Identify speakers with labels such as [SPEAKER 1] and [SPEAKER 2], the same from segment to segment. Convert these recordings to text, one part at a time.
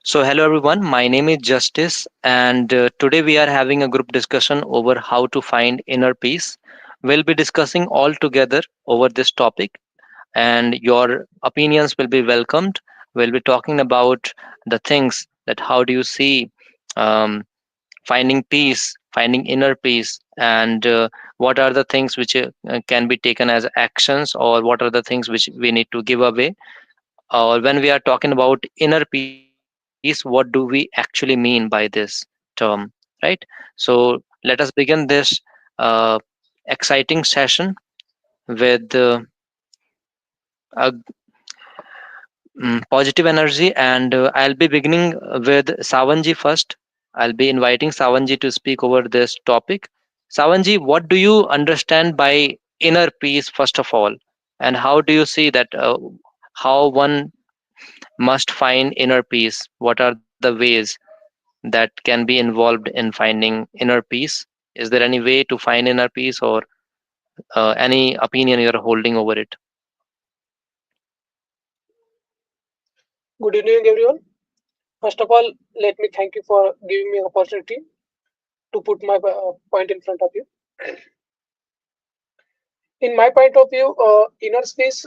[SPEAKER 1] Hello everyone. My name is Justice, and today we are having a group discussion over how to find inner peace. We'll be discussing all together over this topic, and your opinions will be welcomed. We'll be talking about the things that how do you see um, finding peace, finding inner peace, and what are the things which can be taken as actions, or what are the things which we need to give away, or when we are talking about inner peace, what do we actually mean by this term, right? Let us begin this uh, exciting session with a positive energy, and I'll be beginning with Savanji first. I'll be inviting Savanji to speak over this topic. Savanji, what do you understand by inner peace first of all, and how do you see that how one must find inner peace? What are the ways that can be involved in finding inner peace? Is there any way to find inner peace, or any opinion you're holding over it?
[SPEAKER 2] Good evening, everyone. First of all, let me thank you for giving me an opportunity to put my point in front of you. In my point of view, inner space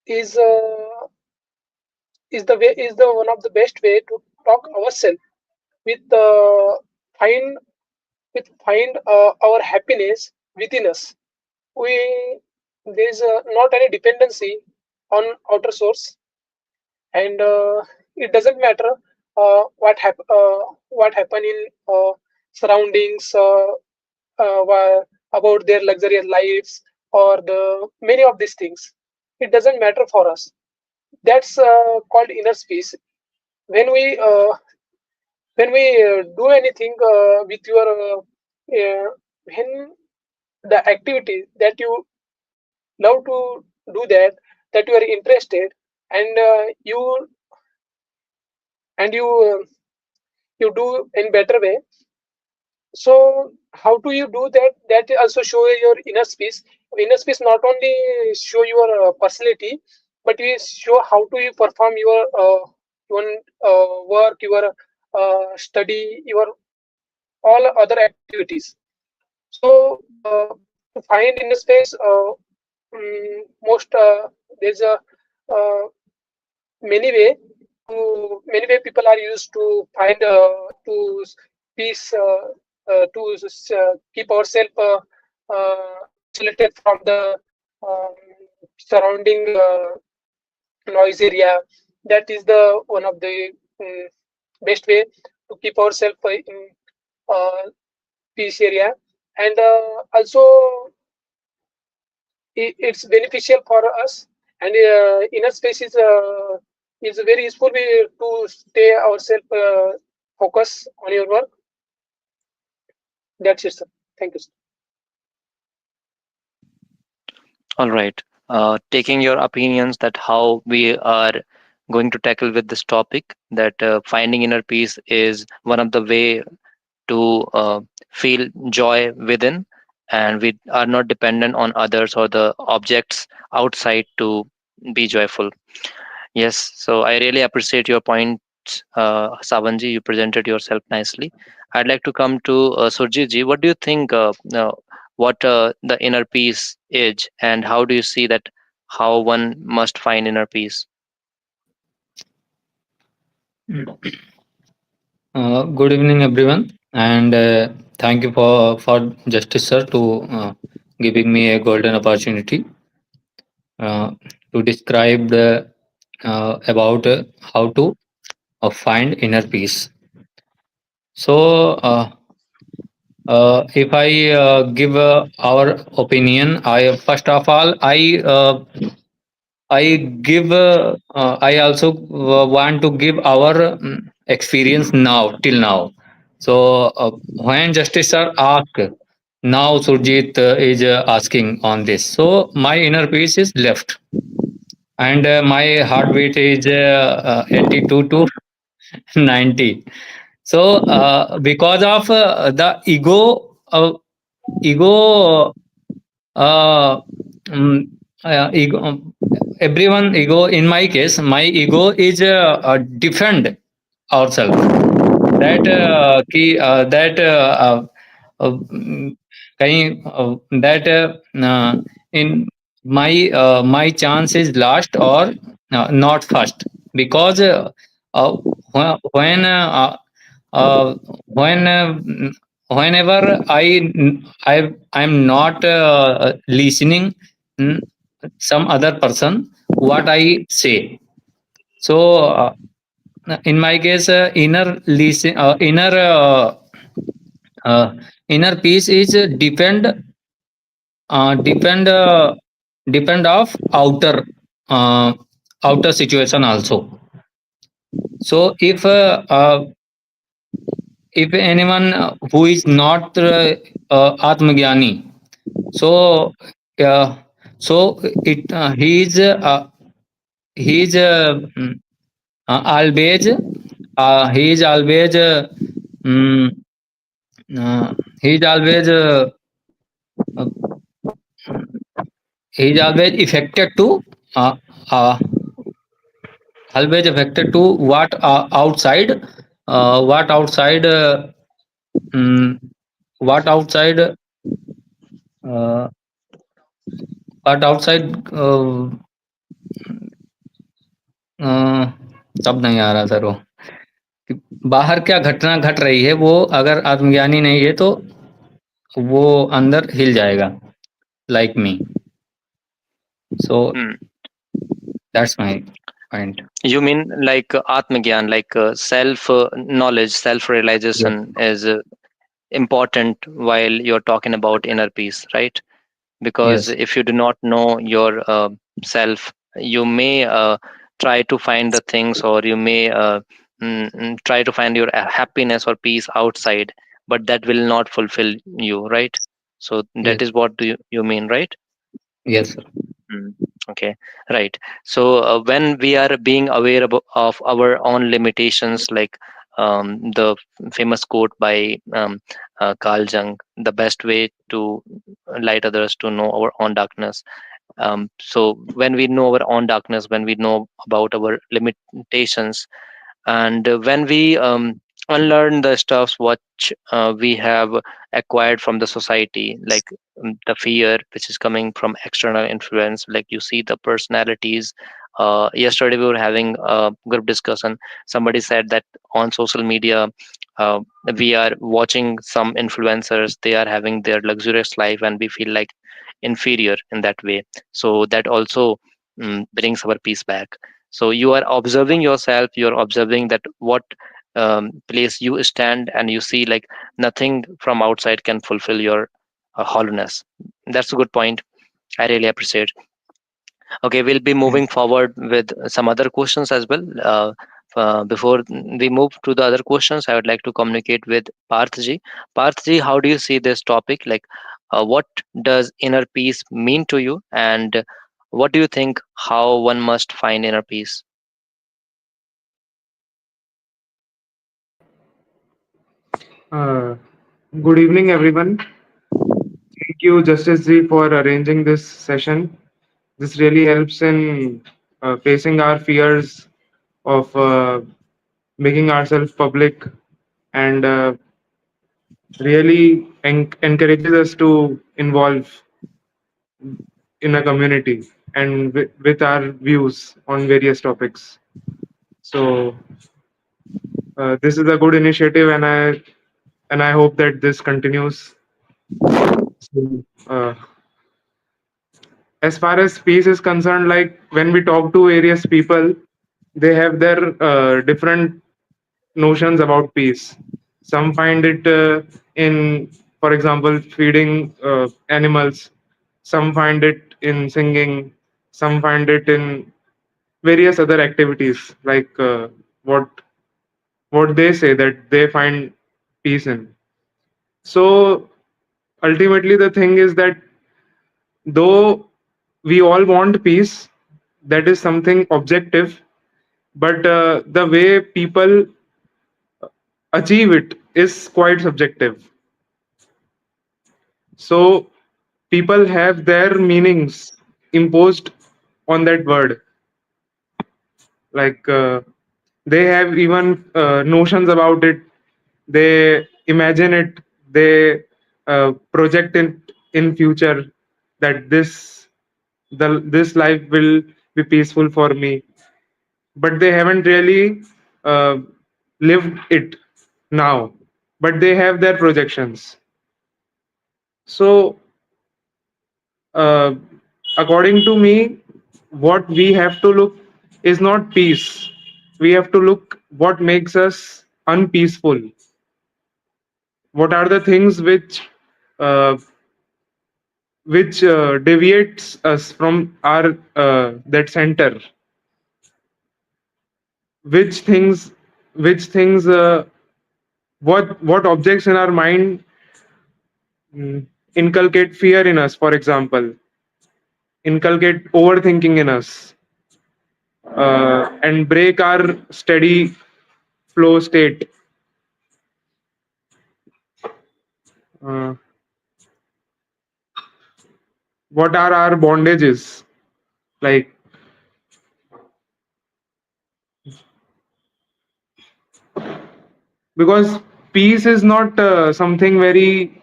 [SPEAKER 2] is is the one of the best way to talk ourselves with find find our happiness within us. We there is not any dependency on outer source, and it doesn't matter what happen in surroundings about their luxurious lives or the many of these things. It doesn't matter for us. That's called inner peace. When we uh, when we do anything with your when the activity that you love to do, that you are interested, and you you do in better way. So how do you do that? That also show your inner space. Inner space not only show your personality, but we show how to you perform your work, your study, your all other activities. So to find inner space, most there's a uh, many way people are used to find to peace keep ourselves isolated from the um, surrounding noise area. That is the one of the um, best way to keep ourselves in uh, peace area. And also it's beneficial for us, and inner space is a very useful way to stay ourselves focus on your work. That's it, sir. Thank you, sir.
[SPEAKER 1] All right. Taking your opinions that how we are going to tackle with this topic, that finding inner peace is one of the way to feel joy within, and we are not dependent on others or the objects outside to be joyful. Yes, so I really appreciate your points, Savanji. You presented yourself nicely. I'd like to come to Surjit ji. What do you think? What the inner peace is, and how do you see that? How one must find inner peace?
[SPEAKER 3] Good evening, everyone, and thank you for Justice Sir to giving me a golden opportunity uh, to describe about how to find inner peace. So, if I give our opinion, I first of all I give. I also want to give our experience now till now. So when Justice Sir asked, now Surjit is asking on this. So my inner peace is left, and my heartbeat is 82 to 90. So because of the ego, uh, um, ego. everyone ego. In my case, my ego is defend ourselves. That that कहीं that in my chance is last or not first, because when uh, when whenever I'm not listening mm, some other person what I say. So in my case, uh, inner peace is depend depend of uh, outer situation also. So if anyone who is not atmagyani, so uh, so it he is always he is always mm, he is always uh, he is uh, uh, always affected to what outside mm, what outside what outside uh, शब्द नहीं आ रहा sir वो कि बाहर क्या घटना घट रही है, वो अगर आत्मज्ञानी नहीं है तो वो अंदर हिल जाएगा, like me. So
[SPEAKER 1] Hmm.
[SPEAKER 3] That's my point.
[SPEAKER 1] You mean like Atmagyan, like self knowledge, self
[SPEAKER 3] yes.
[SPEAKER 1] realization is important while you're talking about inner peace, right? Because
[SPEAKER 3] yes.
[SPEAKER 1] if you do not know your self, you may try to find the things, or you may try to find your happiness or peace outside, but that will not fulfill you, right? So that
[SPEAKER 3] yes.
[SPEAKER 1] is what you mean, right?
[SPEAKER 3] Yes sir.
[SPEAKER 1] Mm, okay, right. So when we are being aware of our own limitations, like the famous quote by Carl Jung, the best way to light others to know our own darkness. So when we know our own darkness, when we know about our limitations, and when we unlearn the stuffs which we have acquired from the society, like the fear which is coming from external influence, like you see the personalities. Yesterday we were having a group discussion. Somebody said that on social media, uh, we are watching some influencers, they are having their luxurious life and we feel like inferior in that way. So that also brings our peace back. So you are observing yourself, you're observing that what place you stand, and you see like nothing from outside can fulfill your hollowness. That's a good point. I really appreciate. Okay, we'll be moving forward with some other questions as well. Before we move to the other questions, I would like to communicate with Parthji. Parthji, how do you see this topic? Like, what does inner peace mean to you, and what do you think how one must find inner peace?
[SPEAKER 4] Uh, Good evening, everyone. Thank you, Justice Ji, for arranging this session. This really helps in facing our fears of making ourselves public, and really encourages us to involve in a community and with our views on various topics. So this is a good initiative, and I hope that this continues. So, as far as peace is concerned, like when we talk to various people, they have their different notions about peace. Some find it in, for example, feeding animals. Some find it in singing. Some find it in various other activities, like what what they say that they find peace in. So ultimately, the thing is that though we all want peace, that is something objective, but the way people achieve it is quite subjective. So people have their meanings imposed on that word. Like they have even notions about it. They imagine it. They project it in future that this life will be peaceful for me, but they haven't really uh, lived it now, but they have their projections. So uh, according to me, what we have to look is not peace. We have to look what makes us unpeaceful. What are the things uh, which deviates us from our that center? Which things, which things, what objects in our mind inculcate fear in us? For example, inculcate overthinking in us, and break our steady flow state. Uh, what are our bondages? Like, because peace is not something very.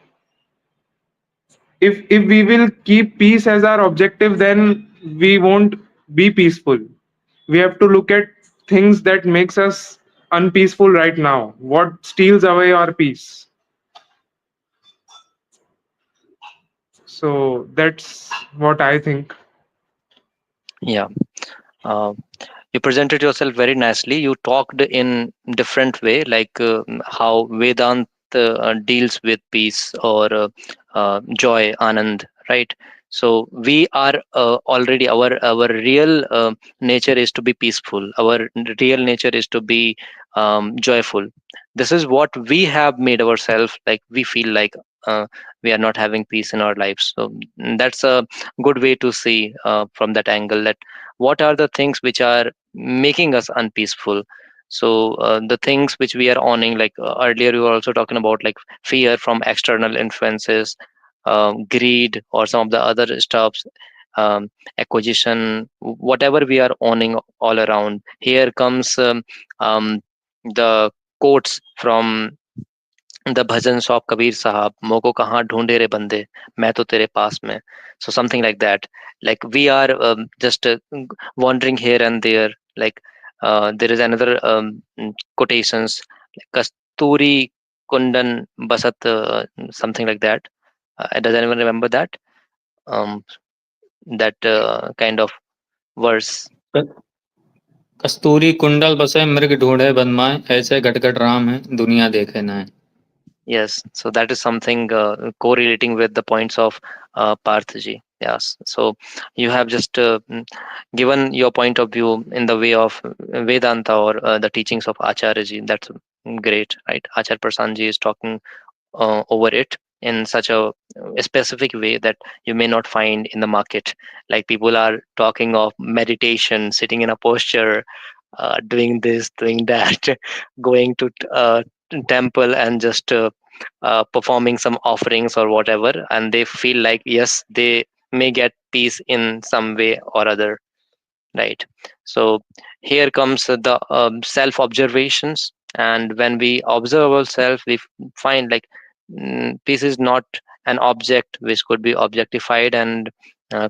[SPEAKER 4] If we will keep peace as our objective, then we won't be peaceful. We have to look at things that makes us unpeaceful right now. What steals away our peace? So that's what I think.
[SPEAKER 1] Yeah. Uh, you presented yourself very nicely. You talked in different way, like how Vedant deals with peace or joy, Anand, right? So we are already our real nature is to be peaceful. Our real nature is to be joyful. This is what we have made ourselves. Like we feel like we are not having peace in our lives. So that's a good way to see from that angle that what are the things which are making us unpeaceful. So the things which we are owning, like earlier you were also talking about, like fear from external influences, greed or some of the other stuffs, acquisition, whatever we are owning all around. Here comes um, the quotes from the bhajans of Kabir Sahab, मोको कहाँ ढूंढे रे बंदे, मैं तो तेरे पास में. So something like that. Like we are just wandering here and there. Like there is another quotations like Kasturi Kundan Basat, something like that. Does anyone remember that? Um, that kind of verse.
[SPEAKER 3] क- कस्तूरी कुंडल बसे मृग ढूंढे बदमाए ऐसे घटघट राम है दुनिया देखे ना है.
[SPEAKER 1] Yes, so that is something correlating with the points of Parthaji. Yes, so you have just given your point of view in the way of Vedanta or the teachings of Acharya ji. That's great, right? Acharya Prasanji is talking over it in such a specific way that you may not find in the market. Like people are talking of meditation, sitting in a posture, doing this, doing that, going to temple and just performing some offerings or whatever, and they feel like yes, they may get peace in some way or other, right? So here comes the self observations, and when we observe ourselves we find like peace is not an object which could be objectified and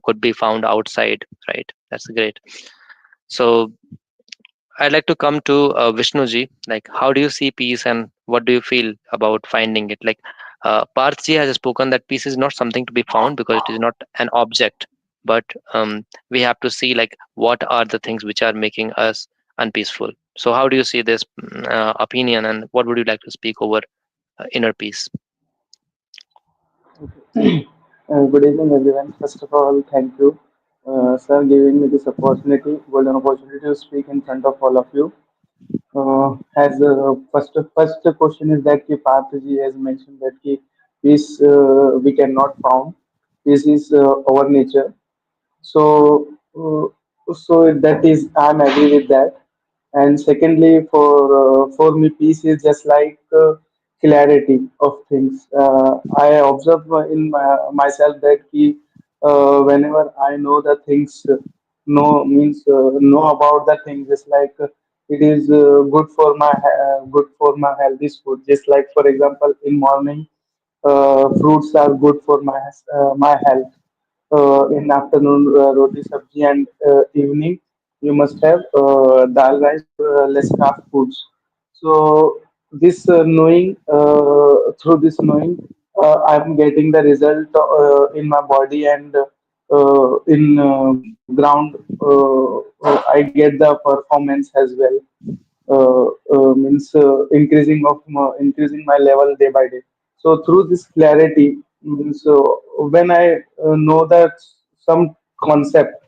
[SPEAKER 1] could be found outside, right? That's great. So I'd like to come to Vishnuji. Like how do you see peace and what do you feel about finding it? Like Parthji has spoken that peace is not something to be found because it is not an object, but we have to see like what are the things which are making us unpeaceful. So how do you see this opinion, and what would you like to speak over inner peace?
[SPEAKER 5] Good evening, everyone. First of all, thank you, sir, giving me this opportunity, golden opportunity to speak in front of all of you. As first question is that ki Parthaji has mentioned that ki peace we cannot found. Peace is our nature. So that is I'm agree with that. And secondly, for me, peace is just like clarity of things. I observe in myself that whenever I know the things know about the thing, just like it is good for my health is food. Just like for example, in morning, fruits are good for my health. In afternoon, roti sabji, and evening you must have dal rice or less carb foods. So this knowing through this knowing, I'm getting the result in my body, and in ground, I get the performance as well. Means increasing my level day by day. So through this clarity, means when I know that some concept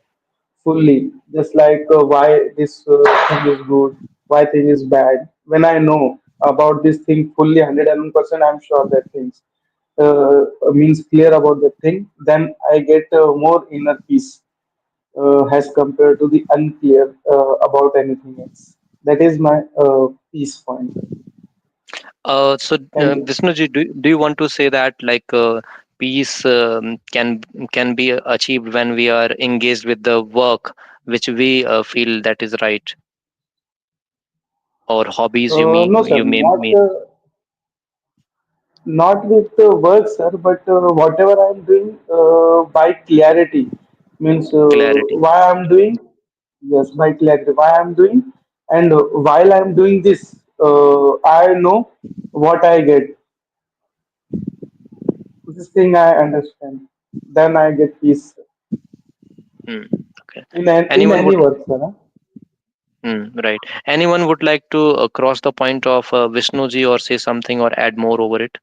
[SPEAKER 5] fully, just like why this thing is good, why thing is bad. When I know about this thing fully, 101%, I'm sure that things means clear about the thing. Then I get more inner peace as compared to the unclear about anything else. That is my peace point. Thank you.
[SPEAKER 1] Vishnuji, do you want to say that like peace can be achieved when we are engaged with the work which we feel that is right, or hobbies
[SPEAKER 5] No, sir,
[SPEAKER 1] you may mean
[SPEAKER 5] not with work, sir, but whatever I'm doing by clarity, means
[SPEAKER 1] clarity.
[SPEAKER 5] why I'm doing, yes, by clarity, why I'm doing, and while I'm doing this, I know what I get. This thing I understand. Then I get peace
[SPEAKER 1] Hmm. Okay.
[SPEAKER 5] in
[SPEAKER 1] Anyone
[SPEAKER 5] any
[SPEAKER 1] would
[SPEAKER 5] work, sir. Huh?
[SPEAKER 1] right. Anyone would like to cross the point of Vishnuji or say something or add more over it?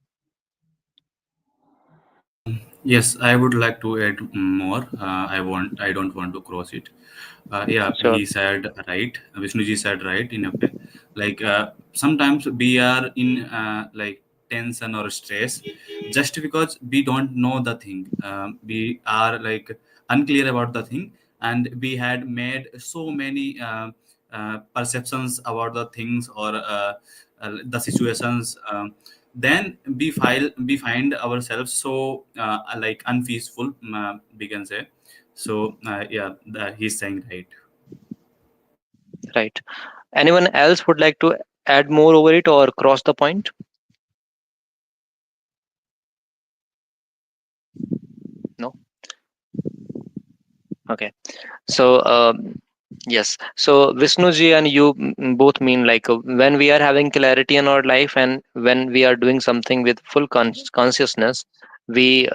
[SPEAKER 6] Yes, I would like to add more. I don't want to cross it. Yeah,
[SPEAKER 1] Sure.
[SPEAKER 6] he said right. Vishnuji said right in a way. Like sometimes we are in like tension or stress, just because we don't know the thing. We are like unclear about the thing, and we had made so many perceptions about the things or the situations. Then we find ourselves so like unpeaceful, we can say. So yeah, he's saying right.
[SPEAKER 1] Right. Anyone else would like to add more over it or cross the point? No. Okay. So, yes. So, Vishnuji and you both mean like when we are having clarity in our life and when we are doing something with full consciousness, we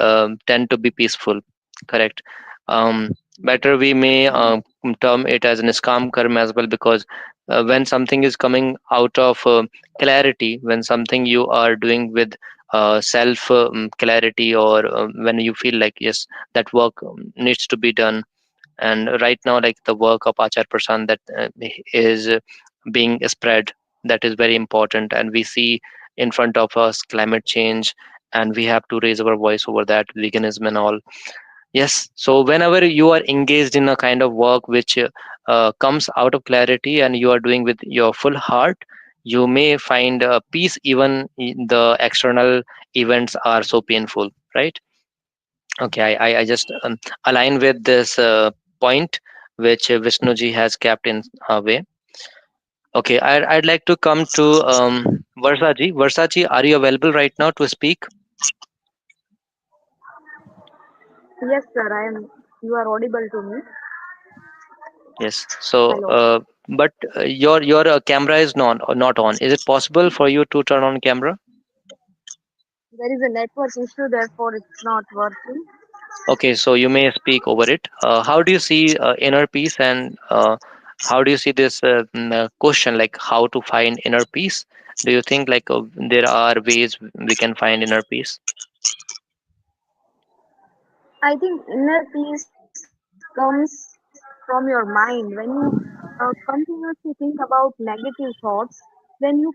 [SPEAKER 1] tend to be peaceful. Correct. Better we may term it as an niskam karma as well, because when something is coming out of clarity, when something you are doing with self clarity, or when you feel like yes, that work needs to be done. And right now, like the work of Achar Prasan that is being spread, that is very important, and we see in front of us climate change, and we have to raise our voice over that, veganism and all. Yes, so whenever you are engaged in a kind of work which comes out of clarity and you are doing with your full heart, you may find peace even the external events are so painful, right? Okay, I just align with this point which Vishnuji has kept in a way. Okay, I'd like to come to Varsaji. Varsaji, are you available right now to speak?
[SPEAKER 7] Yes, sir, I am. You are audible to me.
[SPEAKER 1] Yes. So,
[SPEAKER 7] Hello.
[SPEAKER 1] but your camera is not on. Is it possible for you to turn on camera?
[SPEAKER 7] There is a network issue, therefore it's not working.
[SPEAKER 1] Okay, so you may speak over it. How do you see inner peace, and how do you see this question, like how to find inner peace? Do you think like there are ways we can find inner peace?
[SPEAKER 7] I think inner peace comes from your mind. When you continuously think about negative thoughts, then you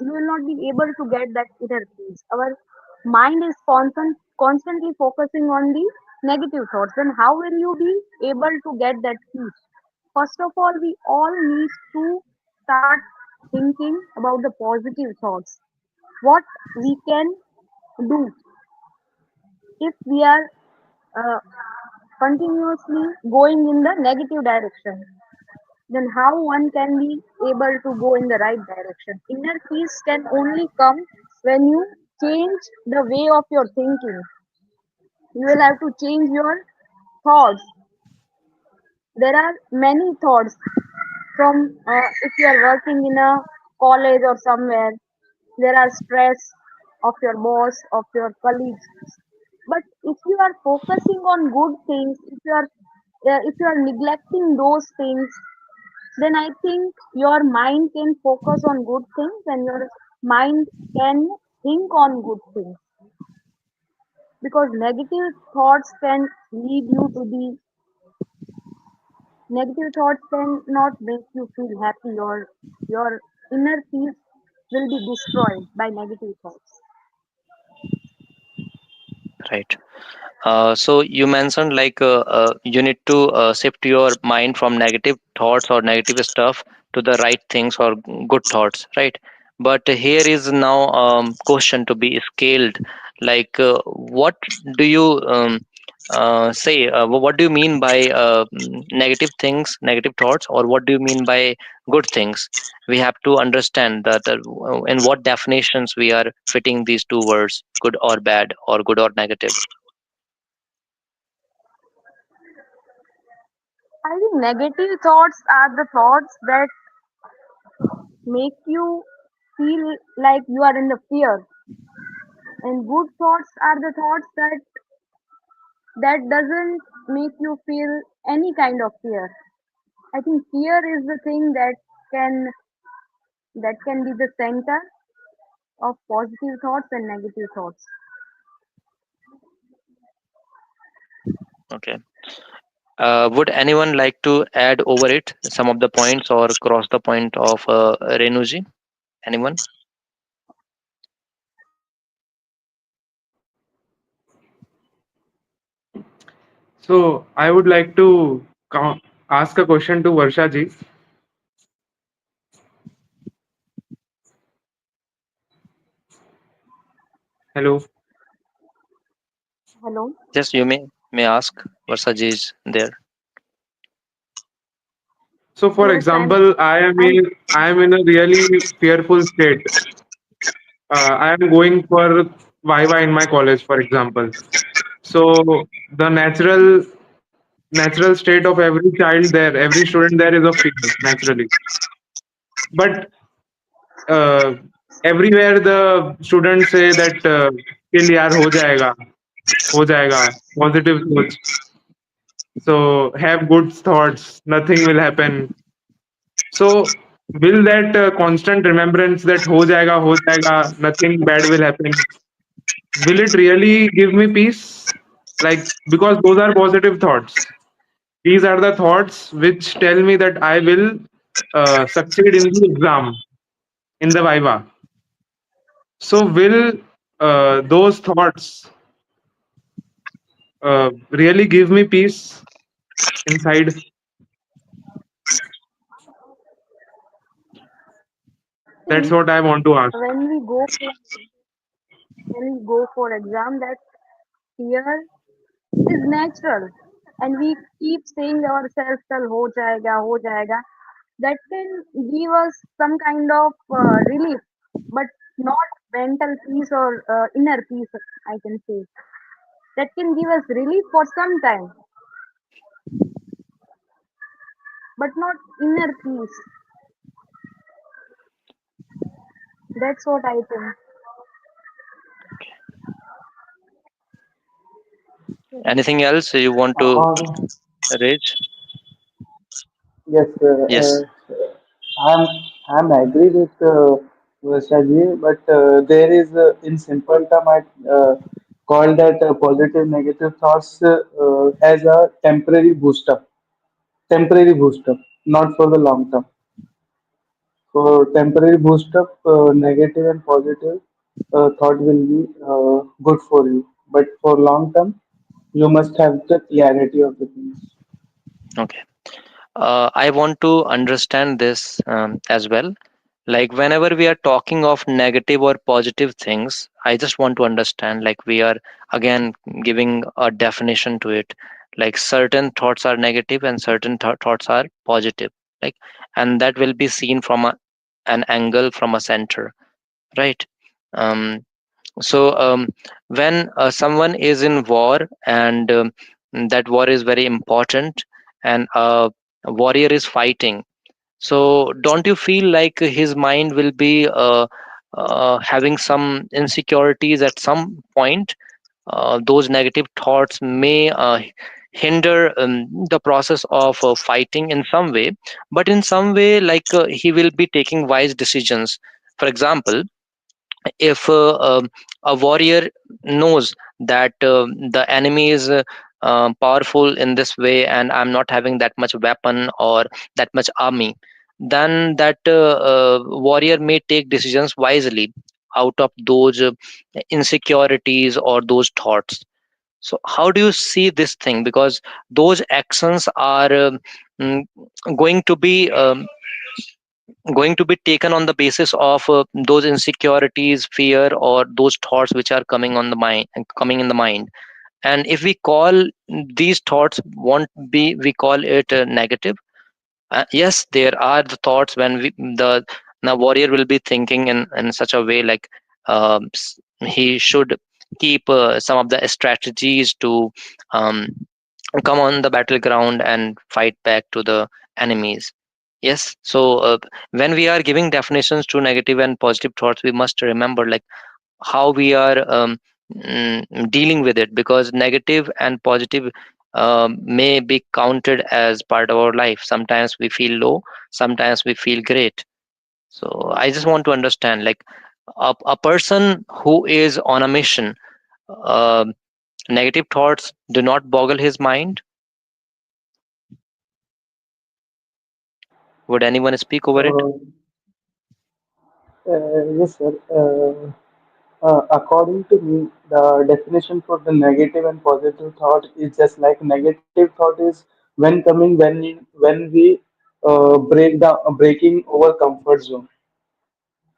[SPEAKER 7] will not be able to get that inner peace. Our mind is constantly focusing on the negative thoughts. Then how will you be able to get that peace? First of all, we all need to start thinking about the positive thoughts. What we can do if we are uh, continuously going in the negative direction, then how one can be able to go in the right direction? Inner peace can only come when you change the way of your thinking. You will have to change your thoughts. There are many thoughts from if you are working in a college or somewhere, there are stress of your boss, of your colleagues. But if you are focusing on good things, if you are neglecting those things, then I think your mind can focus on good things and your mind can think on good things, because negative thoughts can lead you to the negative thoughts can not make you feel happy, or your inner peace will be destroyed by negative thoughts.
[SPEAKER 1] Right. So you mentioned like you need to shift your mind from negative thoughts or negative stuff to the right things or good thoughts, right? But here is now question to be scaled. Like, what do you say? What do you mean by negative things, negative thoughts, or what do you mean by good things? We have to understand that in what definitions we are fitting these two words, good or bad, or good or negative.
[SPEAKER 7] I think negative thoughts are the thoughts that make you feel like you are in the fear, and good thoughts are the thoughts that doesn't make you feel any kind of fear. I think fear is the thing can that can be the center of positive thoughts and negative thoughts.
[SPEAKER 1] Okay. Would anyone like to add over it some of the points or cross the point of Renuji? Anyone?
[SPEAKER 4] So I would like to ask a question to Varsha ji. Hello.
[SPEAKER 7] Hello.
[SPEAKER 1] Yes, you may ask. Versaji is there.
[SPEAKER 4] So for
[SPEAKER 7] Yes,
[SPEAKER 4] example,
[SPEAKER 7] I'm
[SPEAKER 4] I am in a really fearful state. I am going for Viva in my college, for example. So the natural state of every child there, every student there is of fear, naturally. But uh, everywhere the students say that "Chill yaar, ho jayega, positive thoughts. So have good thoughts, nothing will happen. So will that constant remembrance that ho jayega, nothing bad will happen, will it really give me peace? Like, because those are positive thoughts. These are the thoughts which tell me that I will succeed in the exam, in the Viva. So, will those thoughts really give me peace inside? That's
[SPEAKER 7] think
[SPEAKER 4] what I want to ask.
[SPEAKER 7] when we go for exam, that fear is natural, and we keep saying ourselves "Chal ho jayega." That can give us some kind of relief, but not mental peace or inner peace, I can say. That can give us relief for some time, but not inner peace. That's what I think.
[SPEAKER 1] Anything else you want to
[SPEAKER 5] Uh,
[SPEAKER 1] raise?
[SPEAKER 5] yes,
[SPEAKER 1] Yes.
[SPEAKER 5] I'm agree with Vasaji, but there is in simple term I call that positive negative thoughts as a temporary boost up, not for the long term. For temporary boost up, negative and positive thought will be good for you, but for long term, you must have the clarity of the things.
[SPEAKER 1] Okay. I want to understand this as well. Like whenever we are talking of negative or positive things, I just want to understand. Like we are again giving a definition to it. like certain thoughts are negative and certain thoughts are positive, like, and that will be seen from an angle from a center, right? um, so when someone is in war, and that war is very important, and a warrior is fighting, so don't you feel like his mind will be having some insecurities at some point? Those negative thoughts may hinder the process of fighting in some way, but in some way, like, he will be taking wise decisions. For example, if a warrior knows that the enemy is powerful in this way, and I'm not having that much weapon or that much army, then that warrior may take decisions wisely out of those insecurities or those thoughts. So how do you see this thing? Because those actions are mm, going to be taken on the basis of those insecurities, fear, or those thoughts which are coming in the mind. And if we call these thoughts, won't be we call it negative? Yes, there are the thoughts when the now warrior will be thinking in such a way, like, he should keep some of the strategies to um, come on the battleground and fight back to the enemies. Yes, so when we are giving definitions to negative and positive thoughts, we must remember, like, how we are dealing with it, because negative and positive may be counted as part of our life. Sometimes we feel low, sometimes we feel great. So I just want to understand, like, a person who is on a mission, um negative thoughts do not boggle his mind. Would anyone speak over it?
[SPEAKER 5] Uh, yes, sir. According to me, the definition for the negative and positive thought is just like negative thought is when coming when we breaking our comfort zone.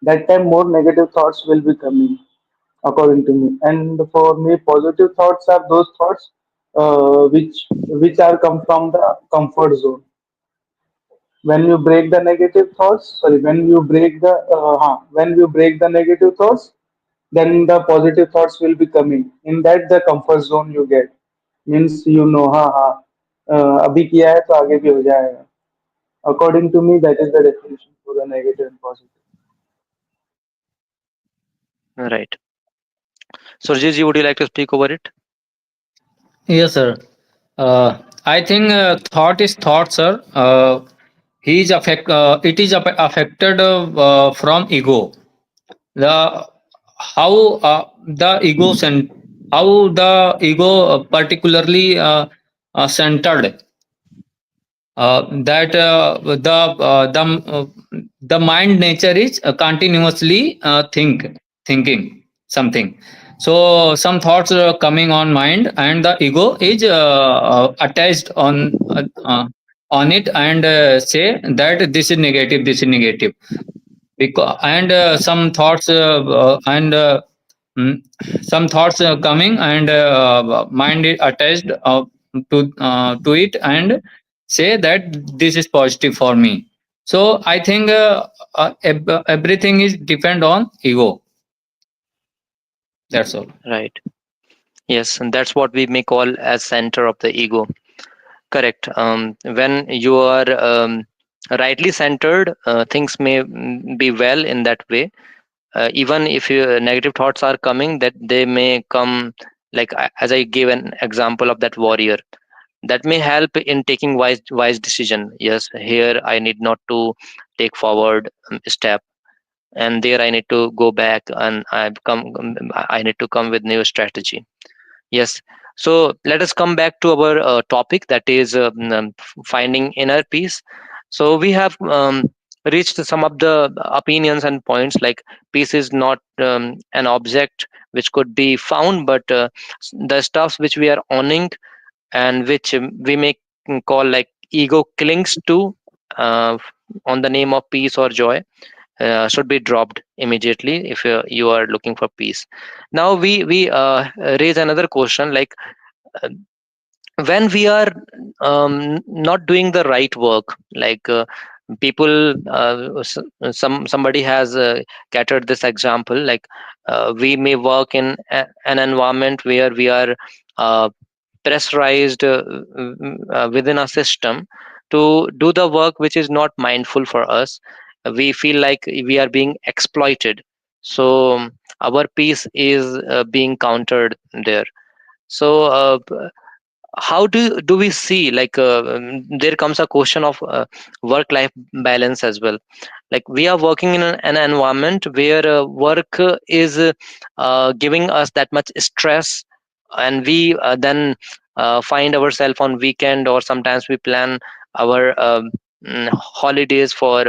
[SPEAKER 5] That time more negative thoughts will be coming, according to me. And for me, positive thoughts are those thoughts which are come from the comfort zone. When you break the negative thoughts, sorry, when you break the negative thoughts, then the positive thoughts will be coming. In that, the comfort zone you get means हाँ हाँ अभी किया है तो आगे भी हो जाएगा. According to me, that is the definition for the negative and positive.
[SPEAKER 1] Right. So Rajiji, would you like to speak over it?
[SPEAKER 3] Yes, sir. I think thought is thought, sir. It is affected from ego. The how the ego cent- how the ego particularly centered that the mind nature is continuously thinking something. So some thoughts are coming on mind, and the ego is attached on it, and say that this is negative, this is negative. Because and some thoughts and mm, some thoughts coming, and mind is attached to it, and say that this is positive for me. So I think everything is depend on ego. That's all.
[SPEAKER 1] Right. Yes, and that's what we may call as center of the ego. Correct. When you are rightly centered, things may be well in that way. Even if negative thoughts are coming, that they may come, like, as I gave an example of that warrior, that may help in taking wise decision. Yes, here I need not to take forward step, and there I need to go back, and I need to come with new strategy. Yes. So let us come back to our topic, that is finding inner peace. So we have reached some of the opinions and points, like peace is not an object which could be found, but the stuffs which we are owning, and which we may call, like, ego clings to uh, on the name of peace or joy, should be dropped immediately if you are looking for peace. Now we raise another question, like, uh, when we are not doing the right work, like people somebody has catered this example, like we may work in an environment where we are uh, pressurized within a system to do the work which is not mindful for us. We feel like we are being exploited, so our peace is being countered there. So how do we see, like there comes a question of work life balance as well. Like we are working in an environment where work is giving us that much stress, and we then find ourselves on weekend, or sometimes we plan our holidays for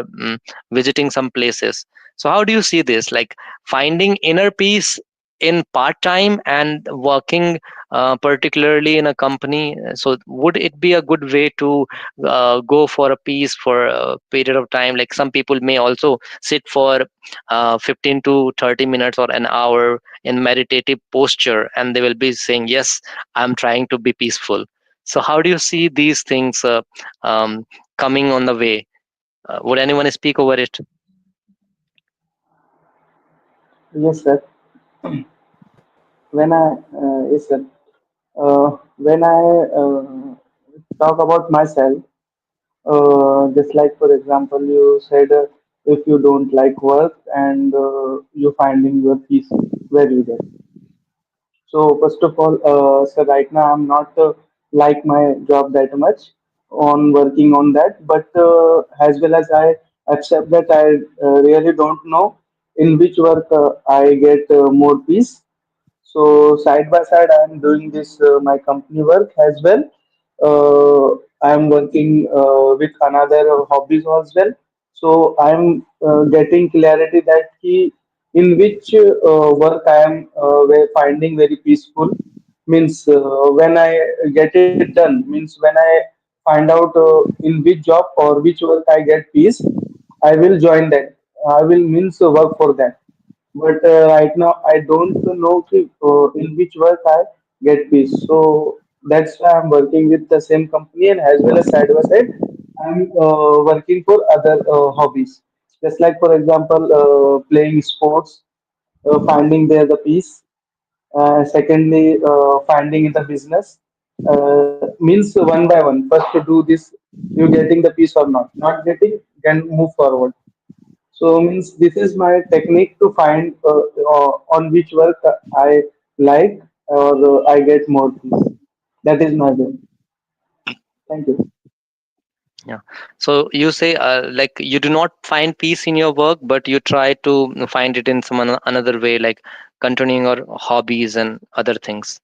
[SPEAKER 1] visiting some places. So how do you see this, like finding inner peace in part time and working particularly in a company? So would it be a good way to go for a piece for a period of time? Like some people may also sit for 15 to 30 minutes or an hour in meditative posture, and they will be saying, yes, I'm trying to be peaceful. So how do you see these things um, coming on the way? Would anyone speak over it?
[SPEAKER 5] Yes, sir. When I yes, sir. When I talk about myself, just like for example, you said if you don't like work and you finding your peace, where you get. So first of all, so right now I'm not like my job that much on working on that, but as well as I accept that I really don't know in which work I get more peace. So side by side, I am doing this my company work as well. I am working with another hobbies as well. So I am getting clarity that in which work I am finding very peaceful. Means when I get it done. Means when I find out in which job or which work I get peace, I will join that. I will means work for that, but right now I don't know in which work I get peace. So that's why I'm working with the same company, and as well as side by side, I'm working for other hobbies. Just like for example, playing sports, finding there the peace. Secondly, finding in the business means one by one. First to do this, you getting the peace or not? Not getting, can move forward. So means this is my technique to find on which work I like or I get more peace. That is my way. Thank you.
[SPEAKER 1] Yeah. So you say like you do not find peace in your work, but you try to find it in some another way, like continuing your hobbies and other things.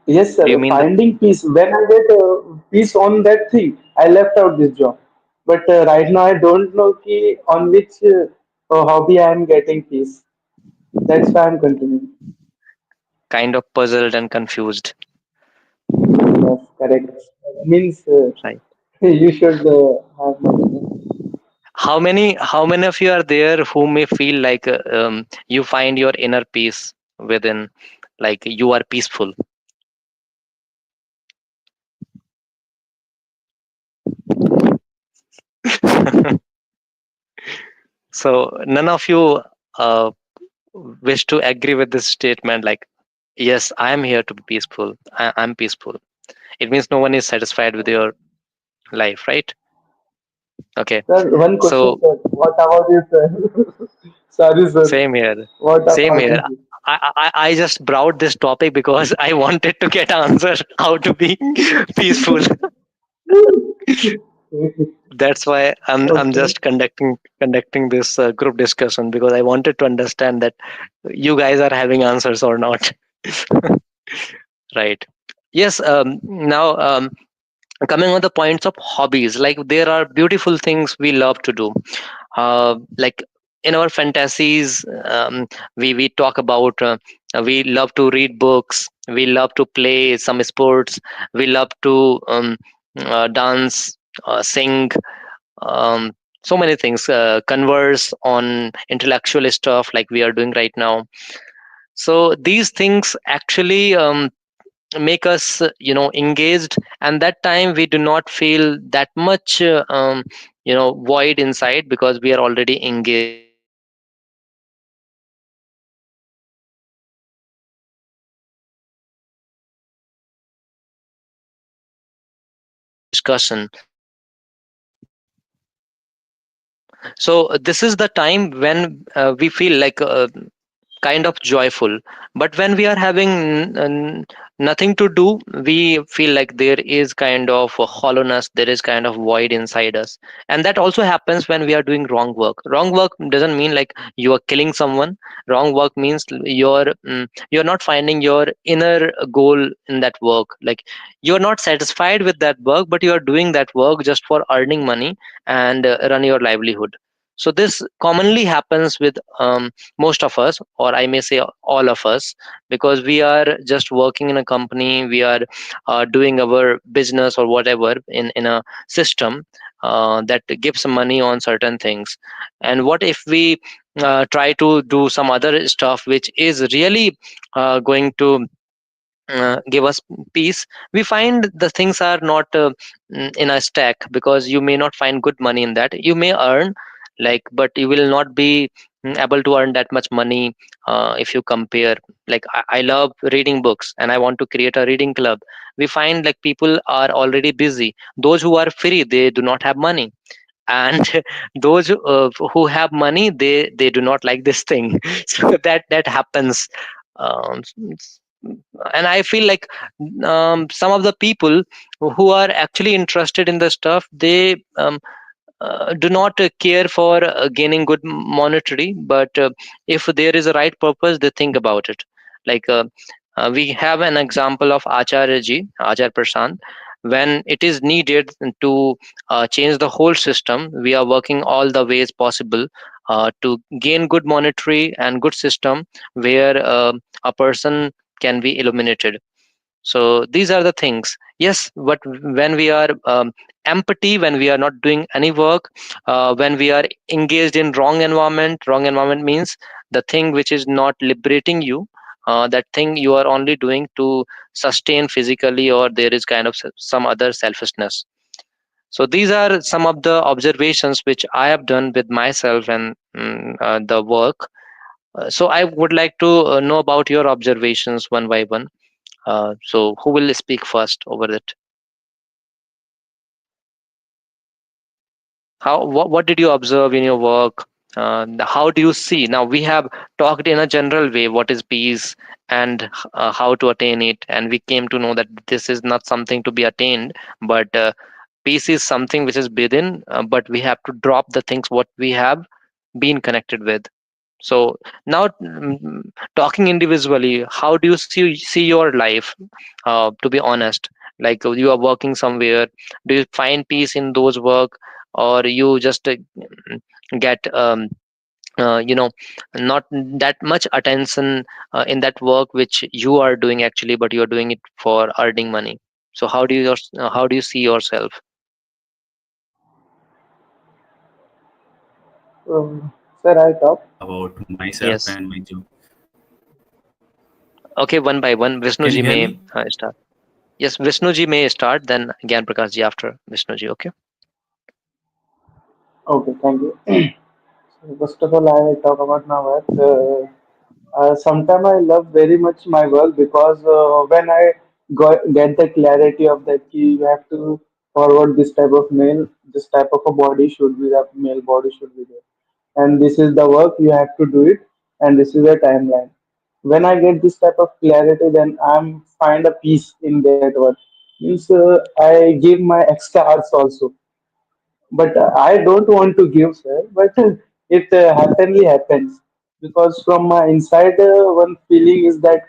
[SPEAKER 5] Yes,
[SPEAKER 1] Do you
[SPEAKER 5] sir.
[SPEAKER 1] mean that?
[SPEAKER 5] Finding peace. When I get peace on that thing, I left out this job. But right now, I don't know on which hobby I am getting peace. That's why I'm continuing.
[SPEAKER 1] Kind of puzzled and confused,
[SPEAKER 5] Yes, correct. Means
[SPEAKER 1] right?
[SPEAKER 5] you should have mentioned.
[SPEAKER 1] How many of you are there who may feel like you find your inner peace within, like you are peaceful? So none of you uh, wish to agree with this statement, like yes, I am here to be peaceful. I'm peaceful. It means no one is satisfied with your life, right? Okay.
[SPEAKER 5] Sir, one question,
[SPEAKER 1] So
[SPEAKER 5] sir. What about you, sir? Sorry, sir.
[SPEAKER 1] same here.
[SPEAKER 5] What
[SPEAKER 1] Same
[SPEAKER 5] about
[SPEAKER 1] here.
[SPEAKER 5] you?
[SPEAKER 1] I just brought this topic because I wanted to get answer how to be peaceful. That's why I'm
[SPEAKER 5] Okay.
[SPEAKER 1] just conducting this group discussion, because I wanted to understand that you guys are having answers or not. Right. Yes. Now, coming on the points of hobbies, like there are beautiful things we love to do. Like in our fantasies, we talk about we love to read books, we love to play some sports, we love to dance, sing, um, so many things, converse on intellectual stuff like we are doing right now. So these things actually make us engaged, and that time we do not feel that much void inside, because we are already engaged in that discussion. So this is the time when we feel like kind of joyful. But when we are having nothing to do, we feel like there is kind of a hollowness, there is kind of void inside us. And that also happens when we are doing wrong work. Doesn't mean like you are killing someone. Wrong work means you're not finding your inner goal in that work. Like you're not satisfied with that work, but you are doing that work just for earning money and run your livelihood. So this commonly happens with most of us, or I may say all of us, because we are just working in a company, we are doing our business or whatever in a system that gives money on certain things. And what if we try to do some other stuff which is really going to give us peace? We find the things are not in a stack, because you may not find good money in that. You may earn, like, but you will not be able to earn that much money. If you compare, like, I love reading books and I want to create a reading club. We find like people are already busy. Those who are free, they do not have money. And those who have money, they do not like this thing. So that happens. um, and I feel like some of the people who are actually interested in the stuff, they do not care for gaining good monetary, but if there is a right purpose, they think about it. Like we have an example of Acharya Prashant. When it is needed to change the whole system, we are working all the ways possible to gain good monetary and good system where a person can be illuminated. So these are the things. Yes, but when we are empty, when we are not doing any work, when we are engaged in wrong environment means the thing which is not liberating you, that thing you are only doing to sustain physically, or there is kind of some other selfishness. So these are some of the observations which I have done with myself and the work. So I would like to know about your observations one by one. So who will speak first over it? What did you observe in your work? How do you see? Now we have talked in a general way what is peace and how to attain it, and we came to know that this is not something to be attained, but peace is something which is within, but we have to drop the things what we have been connected with. So now, talking individually, how do you see your life? To be honest, like you are working somewhere, do you find peace in those work, or you just get not that much attention in that work which you are doing actually, but you are doing it for earning money? So how do you see yourself?
[SPEAKER 5] Sir, I talk.
[SPEAKER 6] About myself
[SPEAKER 1] Yes.
[SPEAKER 6] and my job.
[SPEAKER 1] Okay, one by one.
[SPEAKER 6] Can you
[SPEAKER 1] Vishnuji
[SPEAKER 6] hear
[SPEAKER 1] may
[SPEAKER 6] me?
[SPEAKER 1] start. Yes, Vishnuji may start, then Gyan Prakash ji after Vishnuji. Okay.
[SPEAKER 5] Okay, thank you. So first of all, I talk about my work. Sometimes I love very much my work because when I get the clarity of that, key, you have to forward this type of mail, this type of a body should be the mail body should be there, and this is the work you have to do it, and this is the timeline. When I get this type of clarity, then I'm find a peace in that work. Means I give my extra hours also, but I don't want to give, sir. But it happenly happens because from my inside, one feeling is that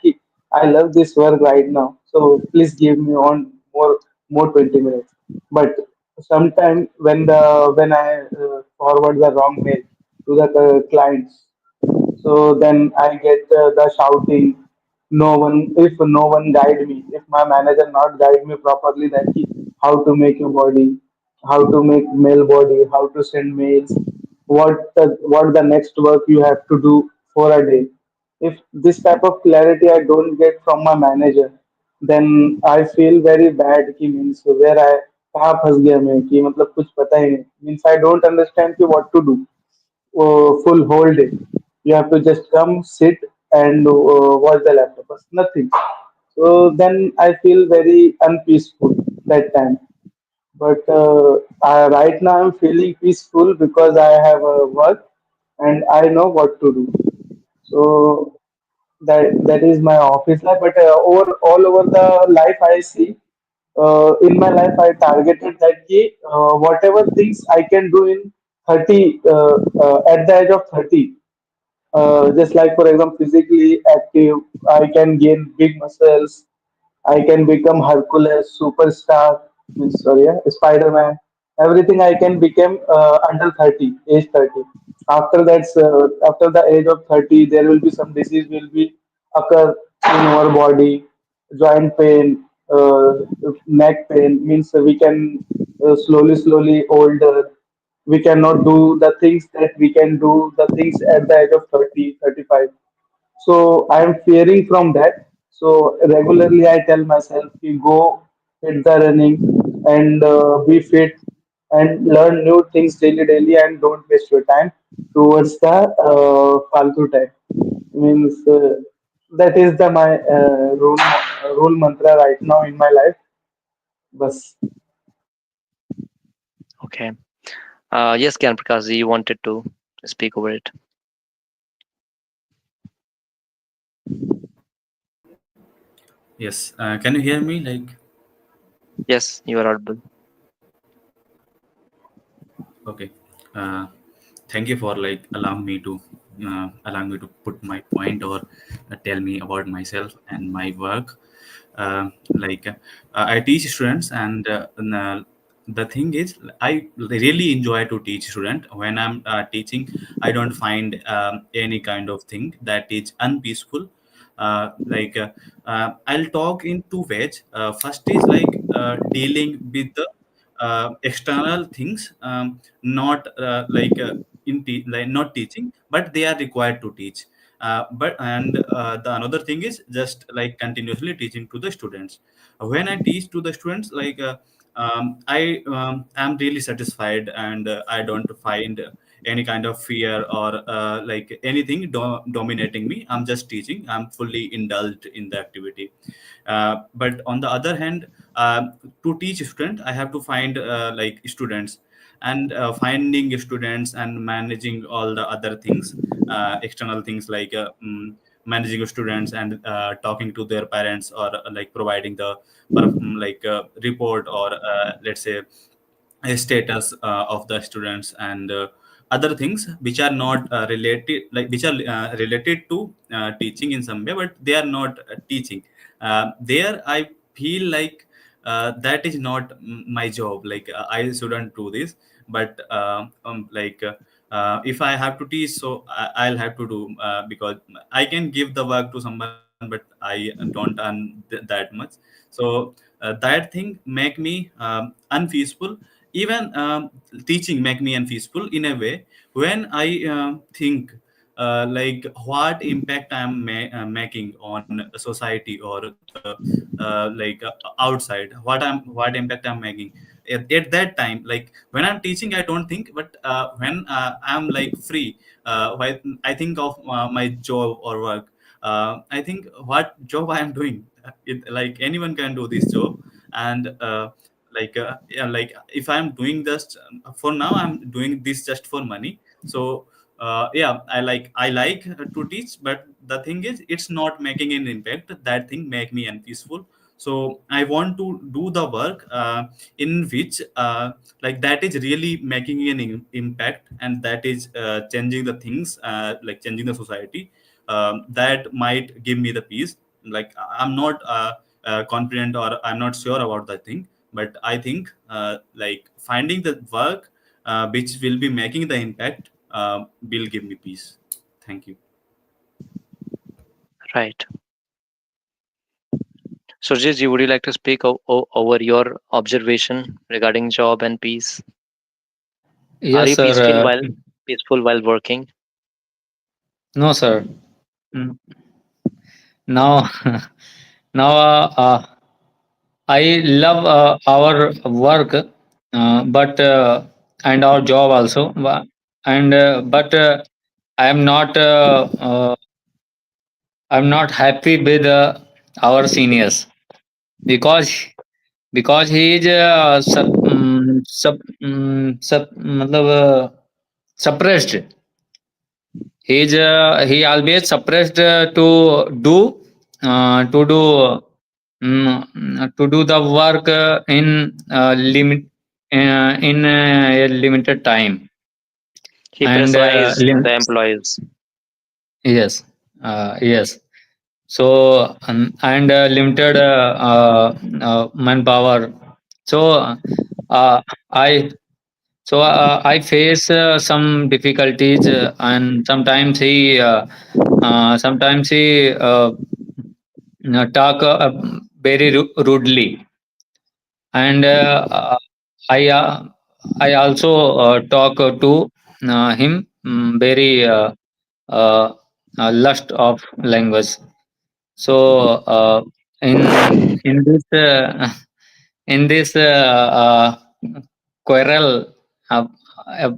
[SPEAKER 5] I love this work right now. So please give me on more 20 minutes. But sometimes when I forward the wrong mail to the clients, so then I get the shouting. No one, if no one guide me, if my manager not guide me properly, that how to make your body, how to make mail body, how to send mails, what the next work you have to do for a day. If this type of clarity I don't get from my manager, then I feel very bad कि means where I कहाँ फंस गया मैं कि मतलब कुछ पता ही नहीं मीन्स आई डोंट अंडरस्टैंड कि what to do full whole day. You have to just come, sit, and watch the laptop. But nothing. So then I feel very unpeaceful that time. But right now I'm feeling peaceful because I have a work and I know what to do. So that is my office life. But over all over the life I see. In my life, I targeted that whatever things I can do in 30 at the age of 30, just like for example physically active, I can gain big muscles, I can become Hercules, superstar, means sorry, yeah, Spider-Man. Everything I can become under 30, age 30. After the age of 30, there will be some disease will be occur in our body, joint pain, neck pain. Means we can slowly older. We cannot do the things that we can do the things at the age of 30, 35. So I am fearing from that. So regularly I tell myself to go hit the running and be fit and learn new things daily and don't waste your time towards the faltu time. Means that is the my rule mantra right now in my life. Bas.
[SPEAKER 1] Okay. Yes, Gyan Prakash, you wanted to speak over it.
[SPEAKER 6] Yes. Can you hear me? Like,
[SPEAKER 1] Yes, you are audible.
[SPEAKER 6] okay. Uh, Thank you for like allowing me to put my point or tell me about myself and my work. I teach students, and the thing is, I really enjoy to teach student. When I'm teaching, I don't find any kind of thing that is unpeaceful. I'll talk in two ways. First is dealing with the external things, not like not teaching, but they are required to teach. But and The another thing is just like continuously teaching to the students. When I teach to the students, I am really satisfied, and I don't find any kind of fear or like anything dominating me. I'm just teaching. I'm fully indulged in the activity. But on the other hand, to teach student, I have to find like students, and finding students and managing all the other things, external things managing students and talking to their parents, or like providing the report, or let's say a status of the students, and other things which are not which are related to teaching in some way, but they are not teaching. There I feel like that is not my job. I shouldn't do this, but if I have to teach, so I'll have to do, because I can give the work to someone, but I don't earn that much. So that thing make me unpeaceful. Even teaching make me unpeaceful in a way when I think like what impact I'm making on society, or the outside, what impact I'm making at that time. Like when I'm teaching, I don't think, but when I'm like free, when I think of my job or work, I think what job I am doing. Like anyone can do this job, and yeah, like if I'm doing this for now, I'm doing this just for money. So yeah, I like to teach, but the thing is, it's not making an impact. That thing make me unpeaceful. So I want to do the work in which like that is really making an impact, and that is changing the things, like changing the society. That might give me the peace. Like I'm not confident, or I'm not sure about that thing, but I think like finding the work which will be making the impact will give me peace. Thank you.
[SPEAKER 1] Right. Surjit, would you like to speak over your observation regarding job and peace? Are
[SPEAKER 3] Yes,
[SPEAKER 1] you
[SPEAKER 3] sir.
[SPEAKER 1] peaceful while working?
[SPEAKER 3] No, sir. Mm, Now, Now, I love our work, but and our job also, and but I'm not I'm not happy with our seniors because he is मतलब suppressed. He always suppressed to do to do the work in a limited time
[SPEAKER 1] He
[SPEAKER 3] and
[SPEAKER 1] pressurize the employees.
[SPEAKER 3] yes, yes. So and limited manpower. So uh, I I face some difficulties, and sometimes he talk very rudely, and I I also talk to him very uh, lust of language. So in this in this quarrel uh, uh,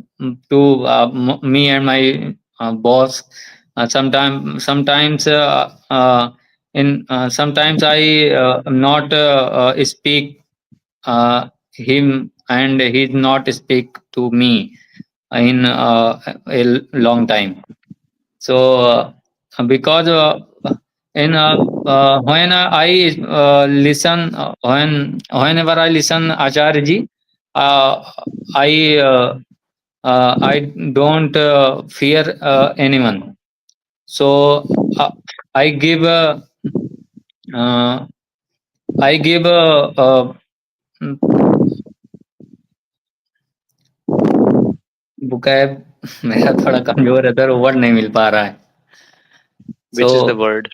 [SPEAKER 3] to me and my boss, sometimes I not speak him, and he not speak to me in a long time. So because in when I listen whenever I listen Acharya ji, uh, I I don't fear anyone. So I give uh, I give vocab मेरा थोड़ा कमजोर है sir, word नहीं मिल पा रहा है.
[SPEAKER 1] Which is the
[SPEAKER 3] So
[SPEAKER 1] word?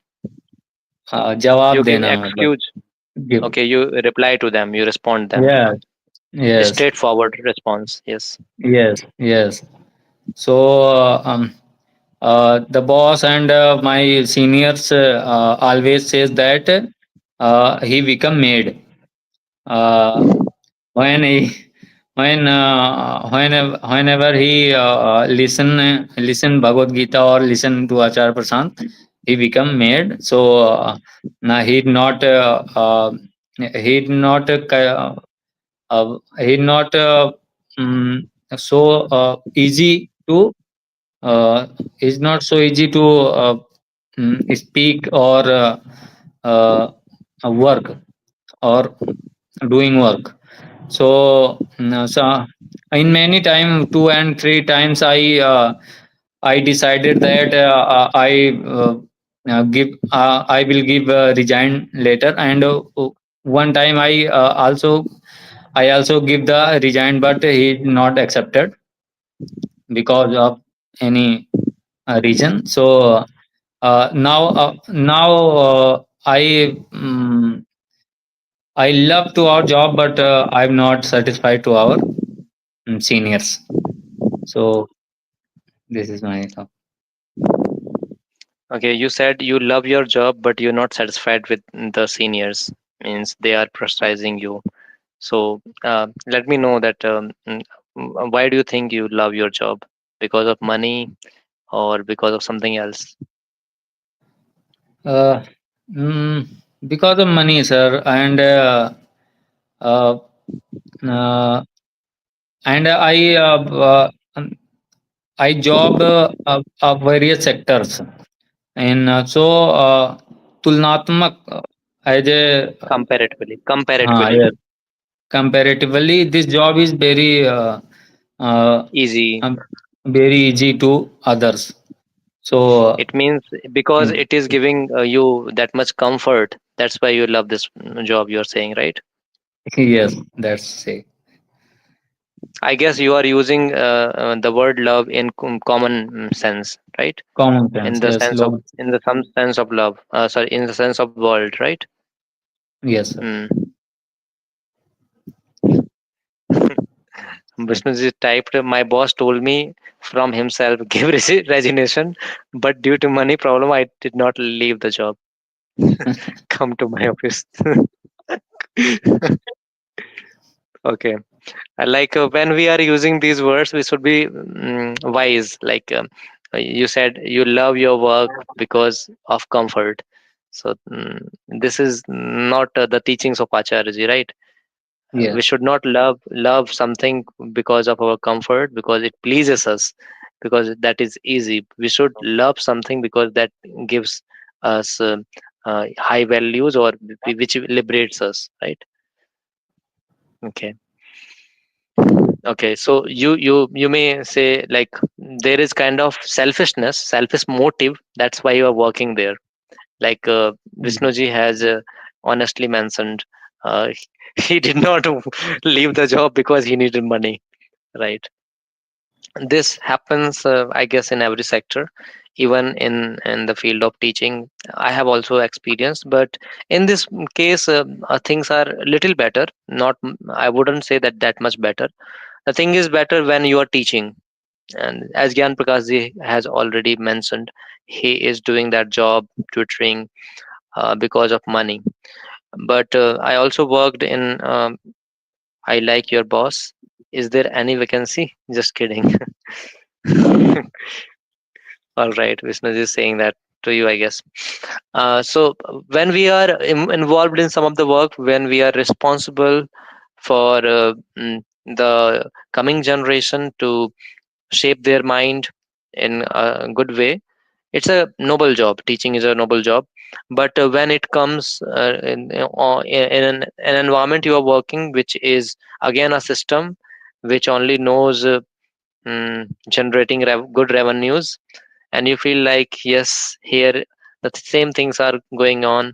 [SPEAKER 3] जवाब
[SPEAKER 1] You give
[SPEAKER 3] देना मतलब
[SPEAKER 1] excuse.
[SPEAKER 3] give.
[SPEAKER 1] Okay, you reply to them, you respond them.
[SPEAKER 3] Yes, yes,
[SPEAKER 1] Straightforward response. Yes.
[SPEAKER 3] yes, yes. So the boss and my seniors always says that he become maid. Uh, when he whenever he listen Bhagavad Gita or listen to Acharya Prasant, he become maid. So now he not he not mm, so easy to uh, it's not so easy to speak or uh, work or doing work. So, so in many time, two and three times, I decided that I will give resign later, and one time I also give the resign, but he not accepted because of any reason. So now I love to our job, but I'm not satisfied to our seniors. So this is my
[SPEAKER 1] Okay, you said you love your job, but you're not satisfied with the seniors. Means they are pressurizing you. So let me know that why do you think you love your job? Because of money or because of something else?
[SPEAKER 3] uh, mm, because of money, sir, uh, uh, and I job various sectors, and तुलनात्मक as a
[SPEAKER 1] Comparatively,
[SPEAKER 3] yes, comparatively, this job is uh,
[SPEAKER 1] easy.
[SPEAKER 3] um, very easy to others. So
[SPEAKER 1] It means because
[SPEAKER 3] mm,
[SPEAKER 1] it is giving you that much comfort. That's why you love this job. You're saying, right?
[SPEAKER 3] yes, that's say
[SPEAKER 1] I guess you are using the word love in common sense, right?
[SPEAKER 3] common
[SPEAKER 1] In
[SPEAKER 3] sense.
[SPEAKER 1] the
[SPEAKER 3] Yes,
[SPEAKER 1] sense of
[SPEAKER 3] love.
[SPEAKER 1] in the some sense of love. Sorry, in the sense of world, right?
[SPEAKER 3] Yes, sir.
[SPEAKER 1] Hmm. Vishnuji typed, my boss told me from himself, give resignation, but due to money problem, I did not leave the job. Come to my office. Okay. Like when we are using these words, we should be wise. Like you said, you love your work because of comfort. So this is not the teachings of Acharya, right? We
[SPEAKER 3] Yes.
[SPEAKER 1] should not love something because of our comfort, because it pleases us, because that is easy. We should love something because that gives us high values, or which liberates us, right? Okay. Okay, so you may say, like, there is kind of selfishness, selfish motive. That's why you are working there. Like
[SPEAKER 3] Mm.
[SPEAKER 1] Vishnuji has honestly mentioned, he did not leave the job because he needed money, right? This happens, I guess, in every sector, even in the field of teaching. I have also experienced, but in this case, things are little better. Not, I wouldn't say that much better. The thing is better when you are teaching, and as Gyan Prakash ji has already mentioned, he is doing that job tutoring because of money. But I also worked in I Like Your Boss. Is there any vacancy? Just kidding. All right, Vishnu is saying that to you, I guess. So when we are involved in some of the work, when we are responsible for the coming generation to shape their mind in a good way, it's a noble job. Teaching is a noble job. But when it comes in an environment you are working, which is again a system which only knows generating good revenues, and you feel like, yes, here the same things are going on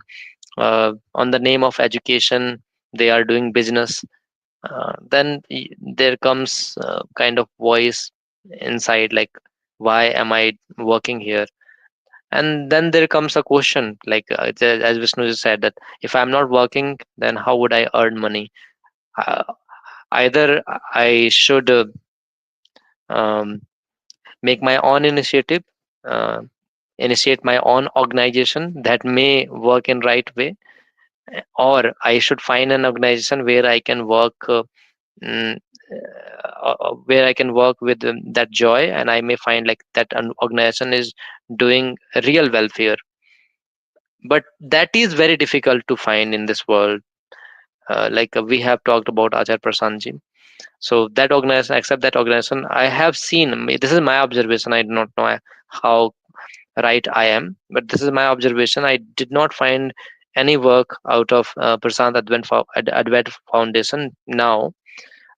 [SPEAKER 1] the name of education, they are doing business, then there comes kind of voice inside, like, why am I working here? And then there comes a question, like as Vishnu just said, that if I'm not working, then how would I earn money? uh, Either I should um, make my own initiative, uh, initiate my own organization that may work in right way, or I should find an organization where I can work mm, where I can work with that joy, and I may find like that an organization is doing real welfare. But that is very difficult to find in this world. Like we have talked about Ajay Prasanji. So that organization, except that organization, I have seen. This is my observation. I do not know how right I am, but this is my observation. I did not find any work out of Prasant Advent Foundation now